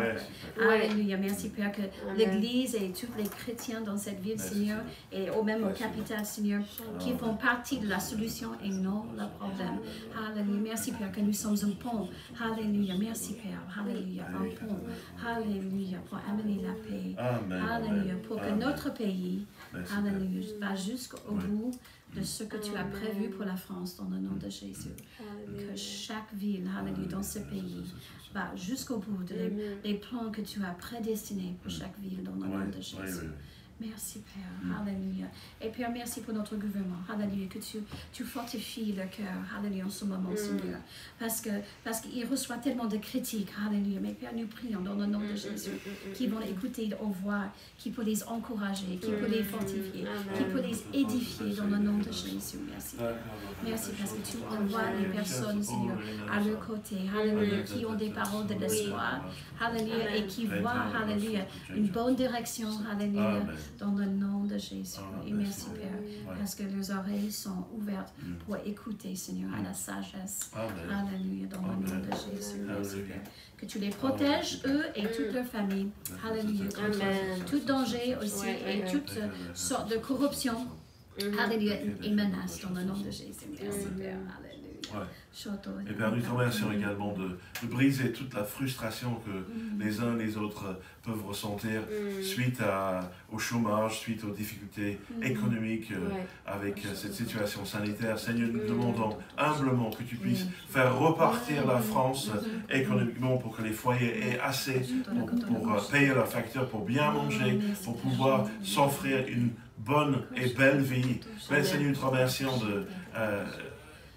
Alléluia. Merci, Père, que l'Église et tous les chrétiens dans cette ville, Seigneur, et même au capital, Seigneur, qui font partie de la solution et non le problème. Alléluia. Merci, Père, que nous sommes un pont. Alléluia. Merci, Père. Alléluia. Un pont. Alléluia. Pour amener la paix. Alléluia. Pour que notre pays, alléluia, va jusqu'au bout de ce que tu as prévu pour la France dans le nom de Jésus. Que chaque ville, alléluia, dans ce pays va jusqu'au bout des plans que tu as prédestinés pour chaque ville dans le nom de Jésus. Merci, Père. Alléluia. Et Père, merci pour notre gouvernement. Alléluia. Que tu fortifies le cœur. Alléluia, en ce moment, Seigneur. Parce qu'il reçoit tellement de critiques. Alléluia. Mais Père, nous prions dans le nom de Jésus qui vont écouter aux voix, qui peut les encourager, qui peut les fortifier, qui peut les édifier dans le nom de Jésus. Merci, Père. Merci parce que tu envoies les personnes, Seigneur, à leur côté. Alléluia. Qui ont des paroles de l'espoir. Alléluia. Et qui voient, alléluia, une bonne direction. Alléluia. Dans le nom de Jésus. Et merci, Père, parce que leurs oreilles sont ouvertes pour écouter, Seigneur, à la sagesse. Alléluia, dans le nom de Jésus. Merci, Père. Que tu les protèges, eux et toute leur famille. Alléluia. Tout danger aussi et toute sorte de corruption. Alléluia. Et menace dans le nom de Jésus. Merci, Père. Alléluia. Et Père, nous te remercions également de briser toute la frustration que les uns et les autres peuvent ressentir suite au chômage, suite aux difficultés économiques avec cette situation sanitaire. Seigneur, nous demandons humblement que tu puisses faire repartir la France économiquement pour que les foyers aient assez pour payer leurs factures, pour bien manger, pour pouvoir s'offrir une bonne et belle vie. Mais Seigneur, nous te remercions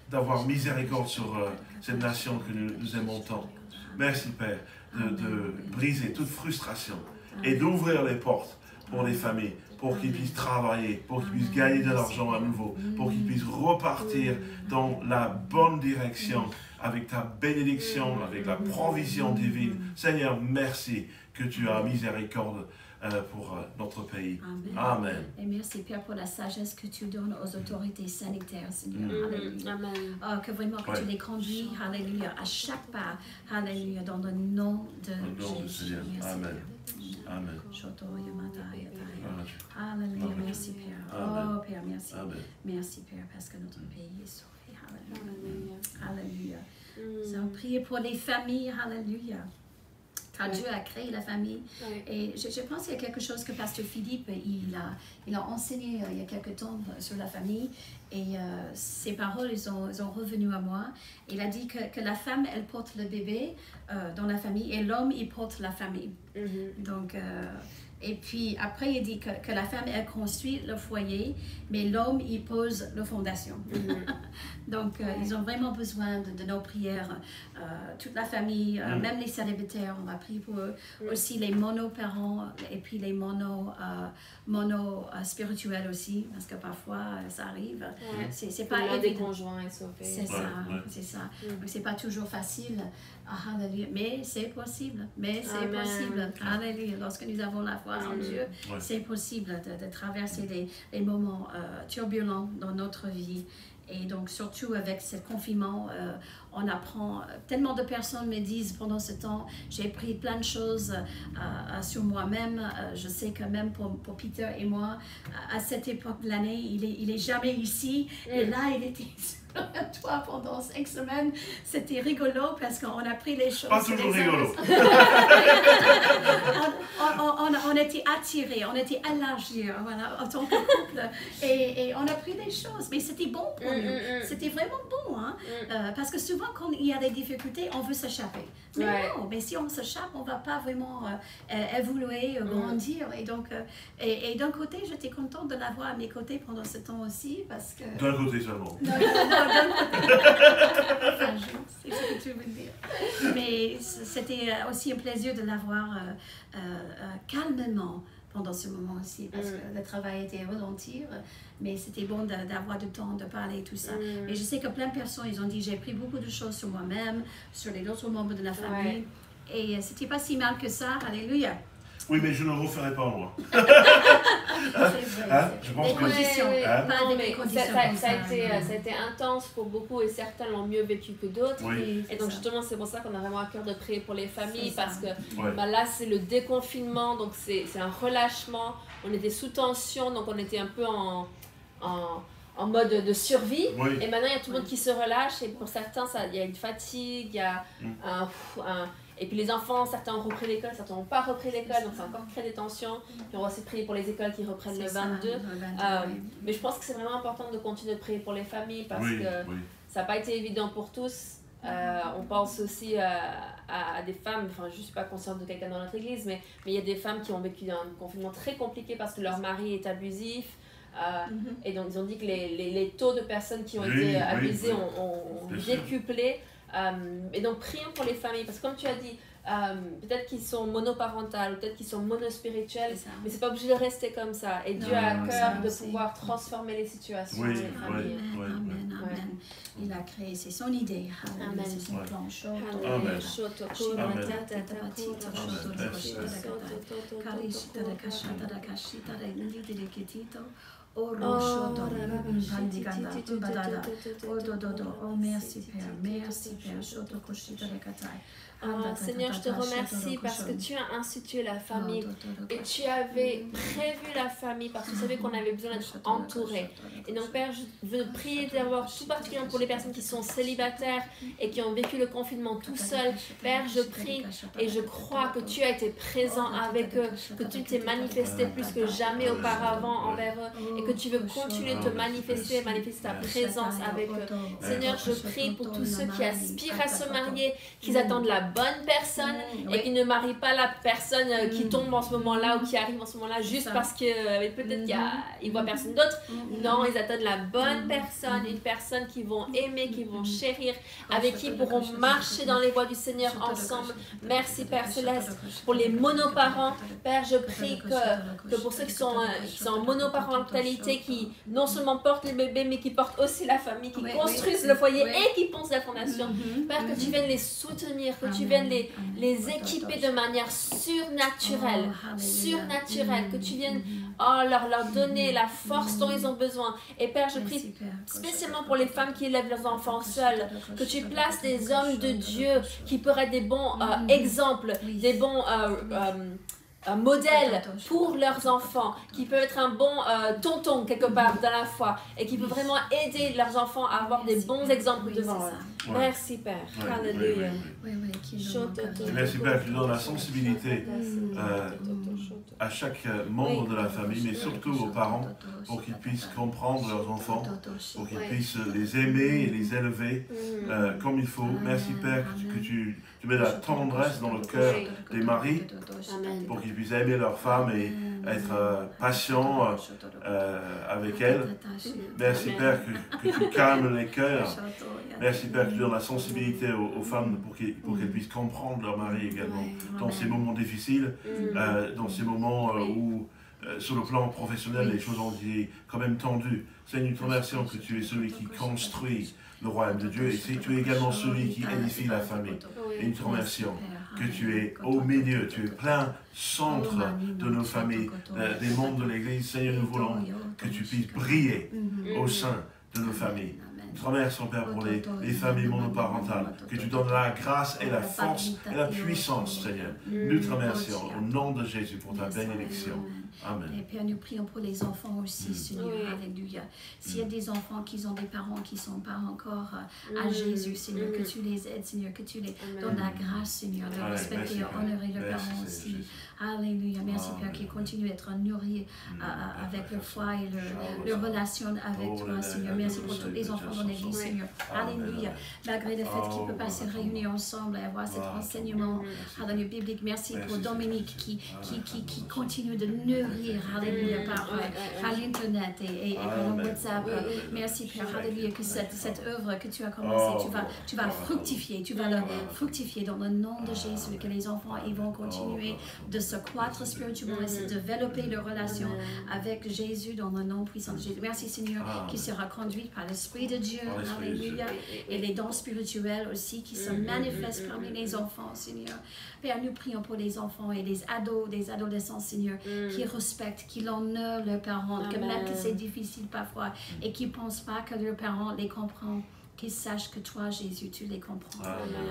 d'avoir miséricorde sur cette nation que nous aimons tant. Merci, Père, de briser toute frustration et d'ouvrir les portes pour les familles, pour qu'ils puissent travailler, pour qu'ils puissent gagner de l'argent à nouveau, pour qu'ils puissent repartir dans la bonne direction avec ta bénédiction, avec la provision divine. Seigneur, merci que tu as miséricorde pour notre pays. Amen. Et merci, Père, pour la sagesse que tu donnes aux autorités sanitaires, Seigneur. Alléluia. Amen. Que vraiment que tu les conduis, alléluia, à chaque pas, alléluia, dans le nom de Jésus. Merci, Amen. Père. Amen. Alléluia, merci, Père. Oh, Père, merci. Amen. Merci, Père, parce que notre pays est sauvé. Alléluia. Alléluia. Nous allons prier pour les familles. Alléluia. Car Dieu a créé la famille. Et je pense qu'il y a quelque chose que Pasteur Philippe, il a enseigné il y a quelque temps sur la famille. Et ces paroles, ils sont revenues à moi. Il a dit que la femme, elle porte le bébé dans la famille et l'homme, il porte la famille. Donc, et puis après, il dit que la femme, elle construit le foyer, mais l'homme, il pose la fondation. Donc, ils ont vraiment besoin de nos prières. Toute la famille, même les célibataires, on va prier pour eux. Aussi les monoparents et puis les mono spirituels aussi, parce que parfois, ça arrive. C'est pas évident. Des conjoints est sauvé. C'est ça, c'est ça. C'est pas toujours facile. Alléluia. Mais c'est possible. Mais c'est possible. Alléluia. Lorsque nous avons la foi en Dieu, c'est possible de traverser des moments turbulents dans notre vie. Et donc, surtout avec ce confinement, on apprend, tellement de personnes me disent pendant ce temps, j'ai appris plein de choses sur moi-même. Je sais que même pour Peter et moi, à cette époque de l'année, il est jamais ici. Et là, il était sur toi pendant 5 semaines. C'était rigolo parce qu'on a pris les choses. Pas toujours rigolo. On était attirés, on était élargis, voilà, en tant que couple. Et on a pris des choses, mais c'était bon pour nous. C'était vraiment bon, hein? Parce que souvent, quand il y a des difficultés, on veut s'échapper. Mais non, mais si on s'échappe, on ne va pas vraiment évoluer, grandir. Et donc, et d'un côté, j'étais contente de l'avoir à mes côtés pendant ce temps aussi, parce que... D'un côté seulement. D'un côté. Enfin, c'est ce que tu veux dire. Mais c'était aussi un plaisir de l'avoir calmement pendant ce moment aussi, parce que le travail était ralentir, mais c'était bon d'avoir du temps de parler et tout ça. Et je sais que plein de personnes, ils ont dit, j'ai appris beaucoup de choses sur moi-même, sur les autres membres de la famille, et c'était pas si mal que ça, alléluia. Oui, mais je ne le referai pas, moi. C'est vrai. Je pense que... Ça a été intense pour beaucoup et certains l'ont mieux vécu que d'autres. Oui. Et donc justement, c'est pour ça qu'on a vraiment à cœur de prier pour les familles parce que Ouais. là, c'est le déconfinement, donc c'est un relâchement. On était sous tension, donc on était un peu en mode de survie. Oui. Et maintenant, il y a tout le monde qui se relâche et pour certains, il y a une fatigue, il y a et puis les enfants, certains ont repris l'école, certains n'ont pas repris l'école, donc ça a encore créé des tensions. Puis on va aussi prier pour les écoles qui reprennent le 22. Mais je pense que c'est vraiment important de continuer de prier pour les familles parce que ça n'a pas été évident pour tous. On pense aussi à des femmes, enfin je ne suis pas consciente de quelqu'un dans notre église, mais il y a des femmes qui ont vécu un confinement très compliqué parce que leur mari est abusif. Et donc ils ont dit que les taux de personnes qui ont été abusées ont décuplé. Et donc prions pour les familles parce que comme tu as dit, peut-être qu'ils sont monoparentales, peut-être qu'ils sont monospirituels, mais c'est pas obligé de rester comme ça. Et Dieu a à cœur de pouvoir transformer les situations. Oui, les familles. Amen. Il a créé, c'est son idée. Amen. C'est son plan. Amen. Oh merci Père, merci Père. Seigneur, je te remercie parce que tu as institué la famille et tu avais prévu la famille parce que tu savais qu'on avait besoin d'être entouré. Et donc Père, je veux prier d'abord tout particulièrement pour les personnes qui sont célibataires et qui ont vécu le confinement tout seuls. Père, je prie et je crois que tu as été présent avec eux, que tu t'es manifesté plus que jamais auparavant envers eux et que tu veux continuer de te manifester ta présence avec eux. Seigneur, je prie pour tous ceux qui aspirent à se marier, qu'ils attendent la bonne personne et qui ne marient pas la personne qui tombe en ce moment-là ou qui arrive en ce moment-là juste parce que peut-être qu'ils voient personne d'autre. Non, ils attendent la bonne personne, une personne qu'ils vont aimer, qu'ils vont chérir, avec qui ils pourront marcher dans les voies du Seigneur ensemble. Merci Père Céleste pour les monoparents. Père, je prie que pour ceux qui sont en monoparentalité, qui non seulement portent les bébés mais qui portent aussi la famille, qui construisent le foyer et qui pensent la fondation. Père, que tu viennes les soutenir, que tu viennes les équiper de manière surnaturelle, que tu viennes leur donner la force dont ils ont besoin. Et Père, je prie spécialement pour les femmes qui élèvent leurs enfants seuls, que tu places des hommes de Dieu qui pourraient être des bons exemples, des bons modèle pour leurs enfants, qui peut être un bon tonton quelque part dans la foi et qui peut vraiment aider leurs enfants à avoir des bons exemples devant eux. Merci Père. Alléluia. Merci Père, tu donnes la sensibilité à chaque membre de la famille, mais surtout aux parents, pour qu'ils puissent comprendre leurs enfants, pour qu'ils puissent les aimer et les élever comme il faut. Merci Père que tu mets la tendresse dans le cœur des maris, pour qu'ils puissent aimer leur femme et être patients avec elles. Merci Père que tu calmes les cœurs. Merci Père que tu donnes la sensibilité aux femmes pour qu'elles puissent comprendre leur mari également dans ces moments difficiles, dans ces moments où sur le plan professionnel les choses ont été quand même tendues. Seigneur, nous te remercions que tu es celui qui construit le royaume de Dieu et tu es également celui qui édifie la famille. Et nous te remercions que tu es au milieu, tu es plein centre de nos familles, des membres de l'Église. Seigneur, nous voulons que tu puisses briller au sein de nos familles. Nous te remercions, Père, pour les familles monoparentales, que tu donnes la grâce et la force et la puissance, Seigneur. Nous te remercions au nom de Jésus pour ta bénédiction. Amen. Et Père, nous prions pour les enfants aussi, Seigneur. Alléluia. S'il y a des enfants qui ont des parents qui ne sont pas encore à Jésus, Seigneur, que tu les aides, Seigneur, que tu les donnes la grâce, Seigneur, de respecter et honorer leurs parents aussi. Alléluia. Merci, Père, qu'ils continuent d'être nourris avec leur foi et leur relation avec toi, Seigneur. Merci pour tous les enfants dans l'Église, Seigneur. Alléluia. Malgré le fait qu'ils peuvent pas se réunir ensemble et avoir cet enseignement biblique. Merci pour Dominique qui continue de nourrir, alléluia, par l'Internet Internet et par le WhatsApp. Merci Père, alléluia, que cette œuvre que tu as commencée, tu vas fructifier, tu vas le fructifier dans le nom de Jésus, que les enfants ils vont continuer de se croître spirituellement et se développer leur relation avec Jésus dans le nom puissant de Jésus. Merci Seigneur, qui sera conduit par l'Esprit de Dieu, alléluia, et les dons spirituels aussi qui se manifestent parmi les enfants, Seigneur. Père, nous prions pour les enfants et les ados, des adolescents, Seigneur, qui respectent, qui l'honorent leurs parents, que même que c'est difficile parfois et qui ne pensent pas que leurs parents les comprennent. Qu'ils sachent que toi, Jésus, tu les comprends.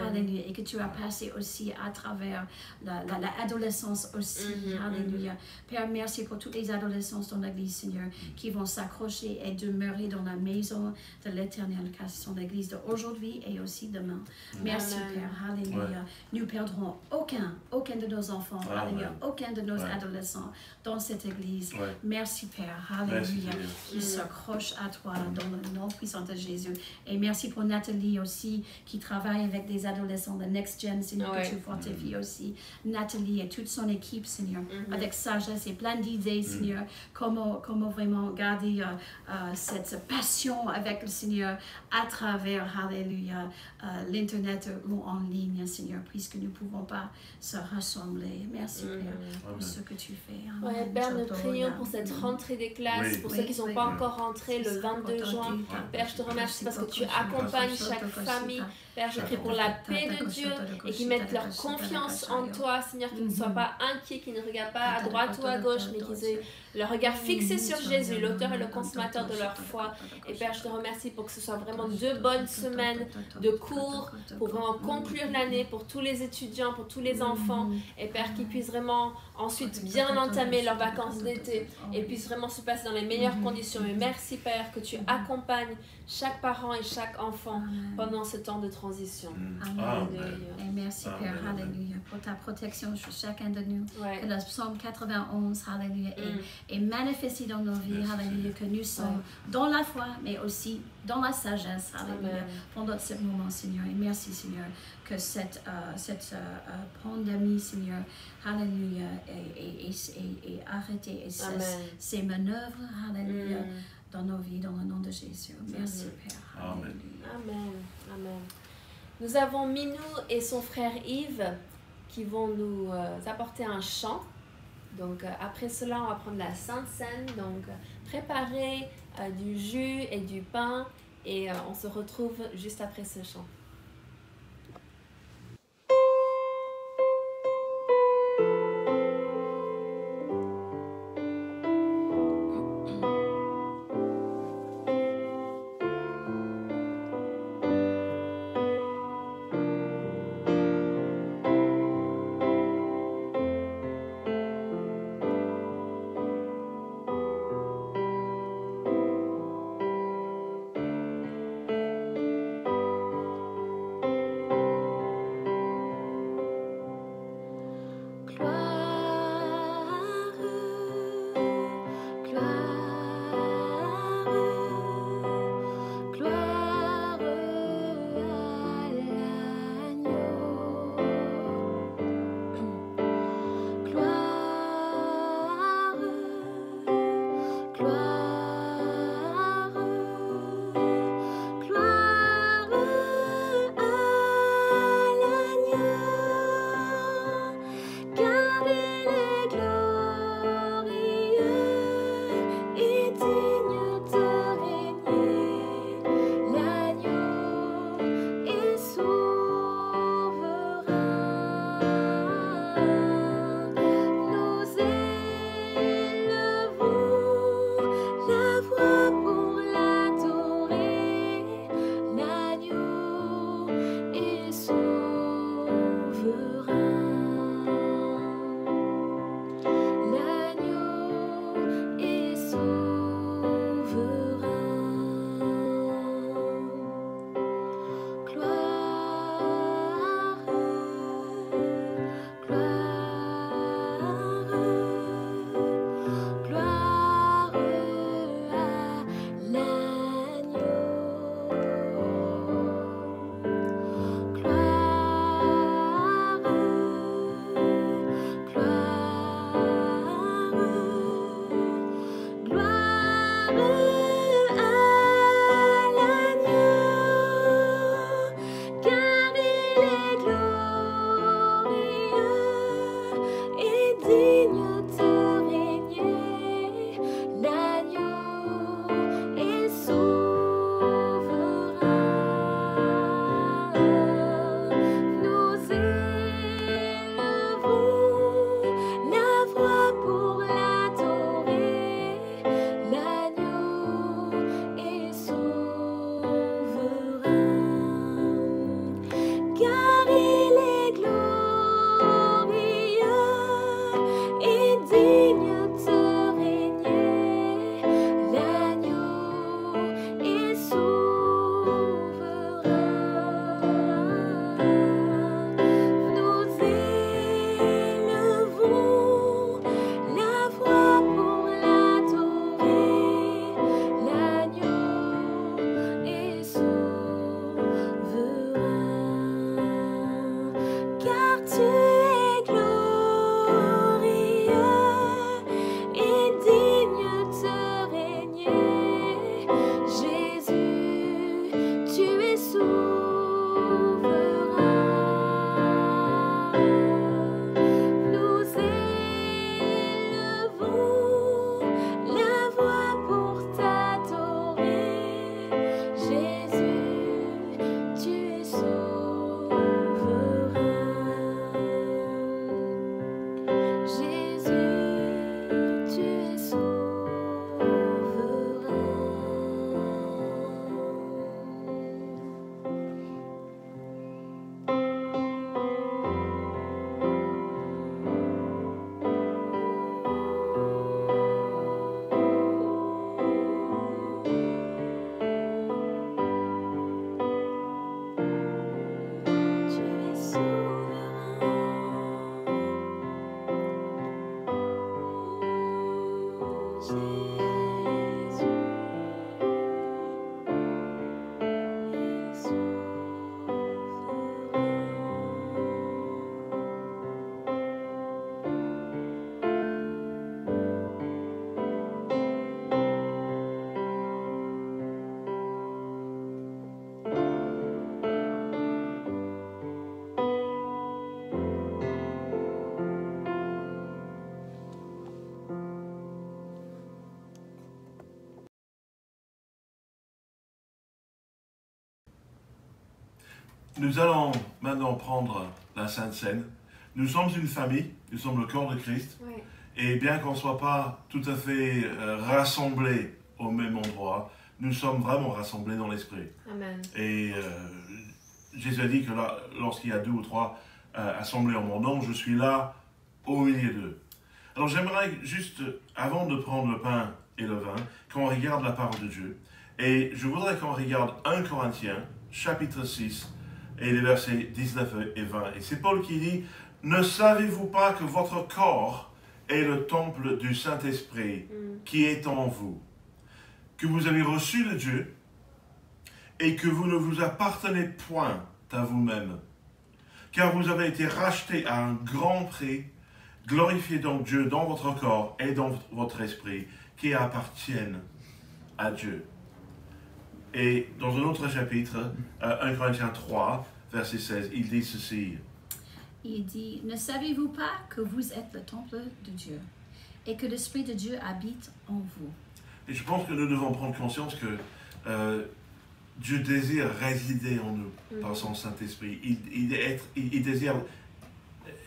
Alléluia. Et que tu as passé aussi à travers l'adolescence aussi. Alléluia. Père, merci pour toutes les adolescents dans l'Église, Seigneur, qui vont s'accrocher et demeurer dans la maison de l'Éternel, car ce sont l'Église d'aujourd'hui et aussi demain. Merci, Père. Alléluia. Nous perdrons aucun de nos enfants. Alléluia. Aucun de nos adolescents dans cette Église. Merci, Père. Alléluia. Qui s'accrochent à toi dans le nom puissant de Jésus. Et merci pour Nathalie aussi, qui travaille avec des adolescents de Next Gen, Seigneur, que tu fortifies aussi. Nathalie et toute son équipe, Seigneur, avec sagesse et plein d'idées, Seigneur, comment vraiment garder cette passion avec le Seigneur à travers, alléluia, l'Internet ou en ligne, Seigneur, puisque nous ne pouvons pas se rassembler. Merci, Père, pour ce que tu fais. Ouais, Père, nous prions pour cette rentrée des classes, pour ceux qui ne sont pas encore rentrés le 22 juin. Père, je te remercie parce que tu accompagnes chaque famille. Père, je prie pour la paix de Dieu et qu'ils mettent leur confiance en toi, Seigneur, qu'ils ne soient pas inquiets, qu'ils ne regardent pas à droite ou à gauche, mais qu'ils aient le regard fixé sur Jésus, l'auteur et le consommateur de leur foi. Et Père, je te remercie pour que ce soit vraiment 2 bonnes semaines de cours, pour vraiment conclure l'année pour tous les étudiants, pour tous les enfants. Et Père, qu'ils puissent vraiment ensuite bien entamer leurs vacances d'été et puissent vraiment se passer dans les meilleures conditions. Et merci, Père, que tu accompagnes chaque parent et chaque enfant pendant ce temps de transition. Et merci, Père, alléluia, pour ta protection sur chacun de nous. Que le psaume 91, alléluia, est manifesté dans nos vies, alléluia, que nous sommes dans la foi, mais aussi dans la sagesse, alléluia, pendant ce moment, Seigneur. Et merci, Seigneur, que cette pandémie, Seigneur, alléluia, est arrêtée et cesse ses manœuvres, alléluia, dans nos vies, dans le nom de Jésus. Merci, Père. Amen. Amen. Amen. Nous avons Minou et son frère Yves qui vont nous apporter un chant. Donc, après cela, on va prendre la Sainte Seine. Donc, préparer du jus et du pain. Et on se retrouve juste après ce chant. Nous allons maintenant prendre la Sainte Seine. Nous sommes une famille, nous sommes le corps de Christ. Ouais. Et bien qu'on ne soit pas tout à fait rassemblés au même endroit, nous sommes vraiment rassemblés dans l'esprit. Amen. Et Jésus a dit que lorsqu'il y a 2 ou 3 assemblés en mon nom, je suis là au milieu d'eux. Alors j'aimerais juste, avant de prendre le pain et le vin, qu'on regarde la parole de Dieu. Et je voudrais qu'on regarde 1 Corinthiens, chapitre 6, et les versets 19 et 20. Et c'est Paul qui dit, « Ne savez-vous pas que votre corps est le temple du Saint-Esprit qui est en vous, que vous avez reçu de Dieu et que vous ne vous appartenez point à vous-même, car vous avez été rachetés à un grand prix. Glorifiez donc Dieu dans votre corps et dans votre esprit qui appartiennent à Dieu. » Et dans un autre chapitre, 1 Corinthiens 3, verset 16, il dit ceci. Il dit, ne savez-vous pas que vous êtes le temple de Dieu et que l'Esprit de Dieu habite en vous? Et je pense que nous devons prendre conscience que Dieu désire résider en nous par son Saint-Esprit. Il désire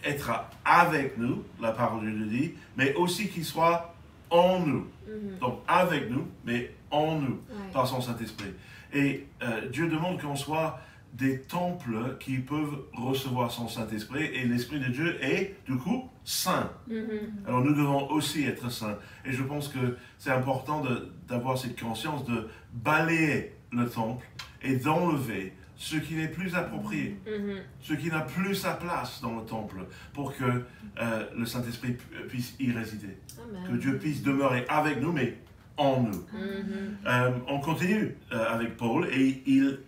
être avec nous, la parole de Dieu dit, mais aussi qu'il soit en nous. Donc avec nous, mais en nous, par son Saint-Esprit. Et Dieu demande qu'on soit des temples qui peuvent recevoir son Saint-Esprit, et l'Esprit de Dieu est, du coup, saint. Alors nous devons aussi être saints. Et je pense que c'est important d'avoir cette conscience de balayer le temple et d'enlever ce qui n'est plus approprié, ce qui n'a plus sa place dans le temple, pour que le Saint-Esprit puisse y résider. Amen. Que Dieu puisse demeurer avec nous, mais en nous. On continue avec Paul, et il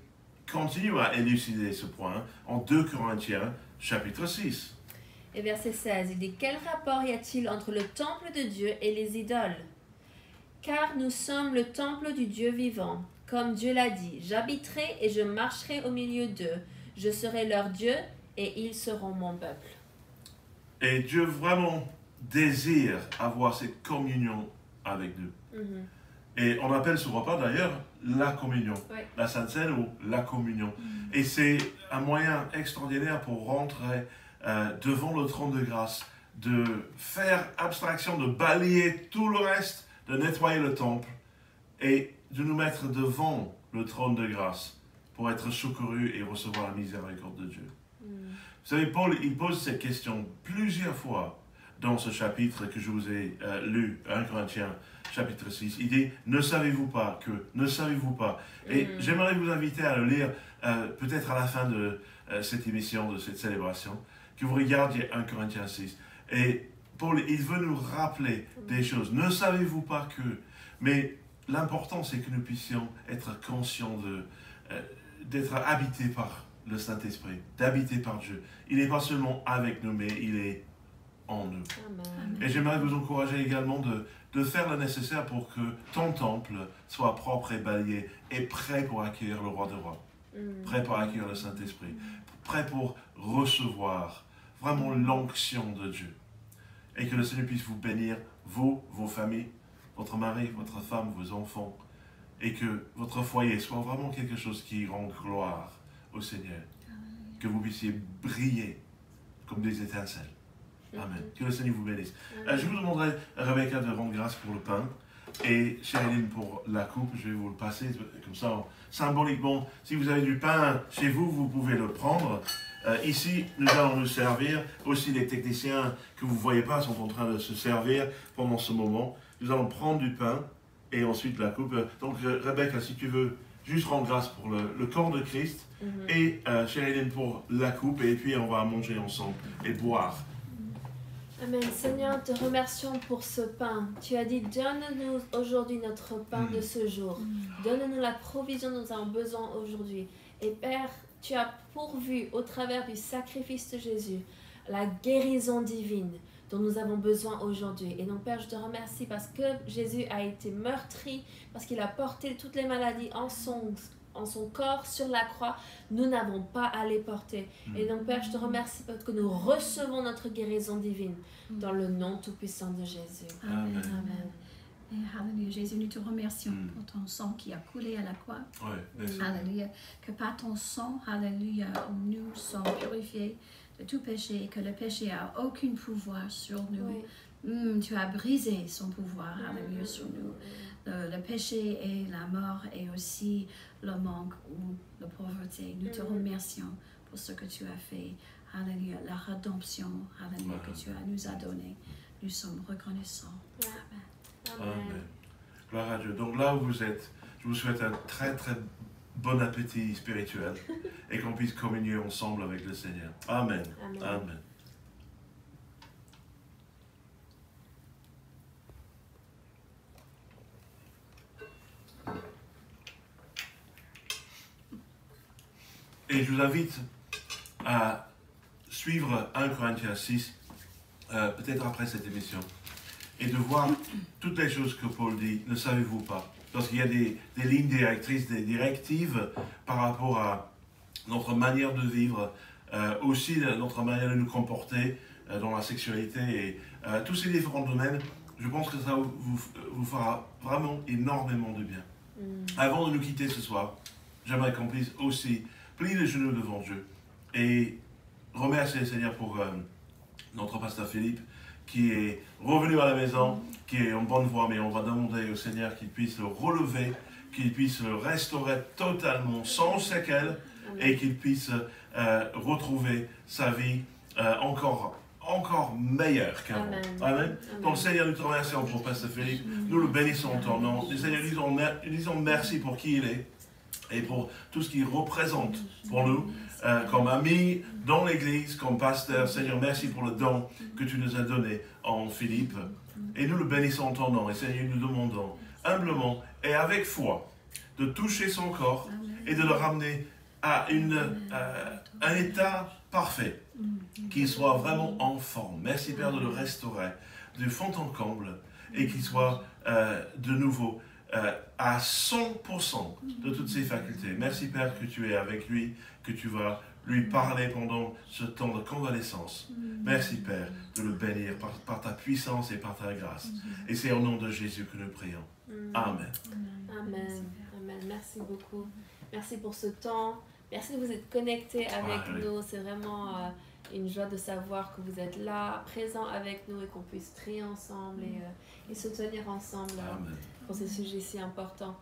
continue à élucider ce point en 2 Corinthiens, chapitre 6. Et verset 16, il dit, « Quel rapport y a-t-il entre le temple de Dieu et les idoles? Car nous sommes le temple du Dieu vivant. Comme Dieu l'a dit, j'habiterai et je marcherai au milieu d'eux. Je serai leur Dieu et ils seront mon peuple. Et Dieu vraiment désire avoir cette communion avec nous. Et on appelle ce repas d'ailleurs la communion, la Sainte Seine ou la communion. Et c'est un moyen extraordinaire pour rentrer devant le trône de grâce, de faire abstraction, de balayer tout le reste, de nettoyer le temple et de nous mettre devant le trône de grâce pour être secourus et recevoir la miséricorde de Dieu. Vous savez, Paul, il pose cette question plusieurs fois dans ce chapitre que je vous ai lu, 1 Corinthiens, chapitre 6. Il dit, ne savez-vous pas que, ne savez-vous pas. Et j'aimerais vous inviter à le lire peut-être à la fin de cette émission, de cette célébration, que vous regardiez 1 Corinthiens 6. Et Paul, il veut nous rappeler des choses. Ne savez-vous pas que... Mais l'important, c'est que nous puissions être conscients d'être habités par le Saint-Esprit, d'habiter par Dieu. Il n'est pas seulement avec nous, mais il est en nous. Amen. Et j'aimerais vous encourager également de faire le nécessaire pour que ton temple soit propre et balayé et prêt pour accueillir le roi des rois, prêt pour accueillir le Saint-Esprit, prêt pour recevoir vraiment l'onction de Dieu. Et que le Seigneur puisse vous bénir, vous, vos familles, votre mari, votre femme, vos enfants, et que votre foyer soit vraiment quelque chose qui rend gloire au Seigneur. Que vous puissiez briller comme des étincelles. Amen. Que le Seigneur vous bénisse. Je vous demanderai, Rebecca, de rendre grâce pour le pain et Cheryline pour la coupe. Je vais vous le passer comme ça, symboliquement. Si vous avez du pain chez vous, vous pouvez le prendre. Ici, nous allons nous servir. Aussi, les techniciens que vous ne voyez pas sont en train de se servir pendant ce moment. Nous allons prendre du pain et ensuite la coupe. Donc, Rebecca, si tu veux juste rendre grâce pour le corps de Christ et Cheryline pour la coupe. Et puis, on va manger ensemble et boire. Amen. Seigneur, te remercions pour ce pain. Tu as dit, donne-nous aujourd'hui notre pain de ce jour. Donne-nous la provision dont nous avons besoin aujourd'hui. Et Père, tu as pourvu au travers du sacrifice de Jésus la guérison divine dont nous avons besoin aujourd'hui. Et donc Père, je te remercie parce que Jésus a été meurtri, parce qu'il a porté toutes les maladies en son corps sur la croix, nous n'avons pas à les porter. Et donc Père, je te remercie parce que nous recevons notre guérison divine dans le nom tout-puissant de Jésus. Amen. Amen. Et Alléluia, Jésus, nous te remercions pour ton sang qui a coulé à la croix. Alléluia. Que par ton sang, Alléluia, nous sommes purifiés de tout péché et que le péché n'a aucun pouvoir sur nous. Tu as brisé son pouvoir, Alléluia, sur nous. Le péché et la mort et aussi le manque ou la pauvreté. Nous te remercions pour ce que tu as fait. Alléluia, la rédemption, Alléluia, que tu nous as donné. Nous sommes reconnaissants. Amen. Amen. Gloire à Dieu. Donc là où vous êtes, je vous souhaite un très très bon appétit spirituel et qu'on puisse communier ensemble avec le Seigneur. Amen. Amen. Amen. Et je vous invite à suivre 1 Corinthiens 6, peut-être après cette émission, et de voir toutes les choses que Paul dit, ne savez-vous pas? Parce qu'il y a des lignes directrices, des directives par rapport à notre manière de vivre, aussi notre manière de nous comporter dans la sexualité et tous ces différents domaines. Je pense que ça vous fera vraiment énormément de bien. Avant de nous quitter ce soir, j'aimerais qu'on puisse aussi plier les genoux devant Dieu et remercier le Seigneur pour notre pasteur Philippe qui est revenu à la maison, qui est en bonne voie, mais on va demander au Seigneur qu'il puisse le relever, qu'il puisse le restaurer totalement, sans séquelles, et qu'il puisse retrouver sa vie encore meilleure qu'avant. Amen. Amen. Donc Seigneur, nous te remercions pour pasteur Philippe, nous le bénissons en ton nom. Seigneur, nous disons merci pour qui il est et pour tout ce qu'il représente pour nous. Comme ami dans l'église, comme pasteur. Seigneur, merci pour le don que tu nous as donné en Philippe. Et nous le bénissons en ton nom. Et Seigneur, nous demandons humblement et avec foi de toucher son corps et de le ramener à un état parfait, qu'il soit vraiment en forme. Merci Père de le restaurer du fond en comble et qu'il soit de nouveau à 100% de toutes ses facultés. Merci Père que tu es avec lui, que tu vas lui parler pendant ce temps de convalescence. Merci Père de le bénir par ta puissance et par ta grâce. Et c'est au nom de Jésus que nous prions. Amen. Amen. Amen. Merci beaucoup. Merci pour ce temps. Merci de vous être connectés avec nous. C'est vraiment une joie de savoir que vous êtes là, présents avec nous et qu'on puisse prier ensemble et se tenir ensemble pour ces sujets si importants.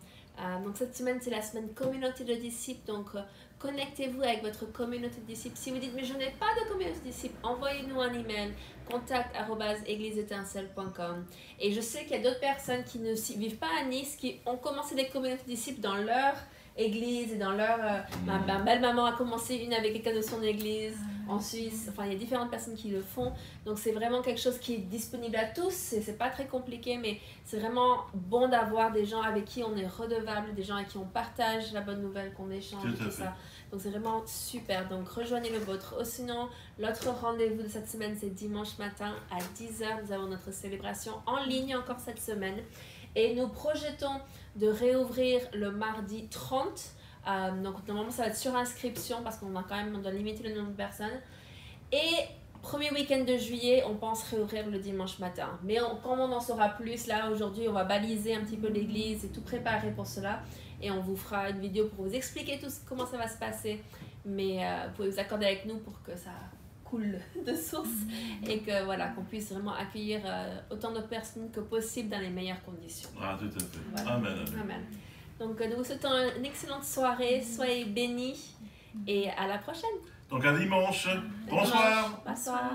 Donc cette semaine, c'est la semaine communauté de disciples. Donc connectez-vous avec votre communauté de disciples. Si vous dites, mais je n'ai pas de communauté de disciples, envoyez-nous un email, contact@égliseétincelle.com. Et je sais qu'il y a d'autres personnes qui ne vivent pas à Nice, qui ont commencé des communautés de disciples dans leur église et dans leur... ma belle-maman a commencé une avec quelqu'un de son église en Suisse. Enfin, il y a différentes personnes qui le font. Donc, c'est vraiment quelque chose qui est disponible à tous. C'est pas très compliqué, mais c'est vraiment bon d'avoir des gens avec qui on est redevable, des gens avec qui on partage la bonne nouvelle, qu'on échange et tout ça. Donc, c'est vraiment super. Donc, rejoignez le vôtre. Oh, sinon, l'autre rendez-vous de cette semaine, c'est dimanche matin à 10h. Nous avons notre célébration en ligne encore cette semaine. Et nous projetons de réouvrir le mardi 30. Donc normalement ça va être sur inscription parce qu'on doit limiter le nombre de personnes. Et premier week-end de juillet, on pense réouvrir le dimanche matin. Mais quand on en saura plus, là aujourd'hui on va baliser un petit peu l'église et tout préparer pour cela. Et on vous fera une vidéo pour vous expliquer comment ça va se passer. Mais vous pouvez vous accorder avec nous pour que ça coule de source et que voilà, qu'on puisse vraiment accueillir autant de personnes que possible dans les meilleures conditions. Ah, tout à fait. Voilà. Amen. Amen. Donc nous vous souhaitons une excellente soirée, soyez bénis et à la prochaine. Donc à dimanche. Bonsoir. Bonsoir.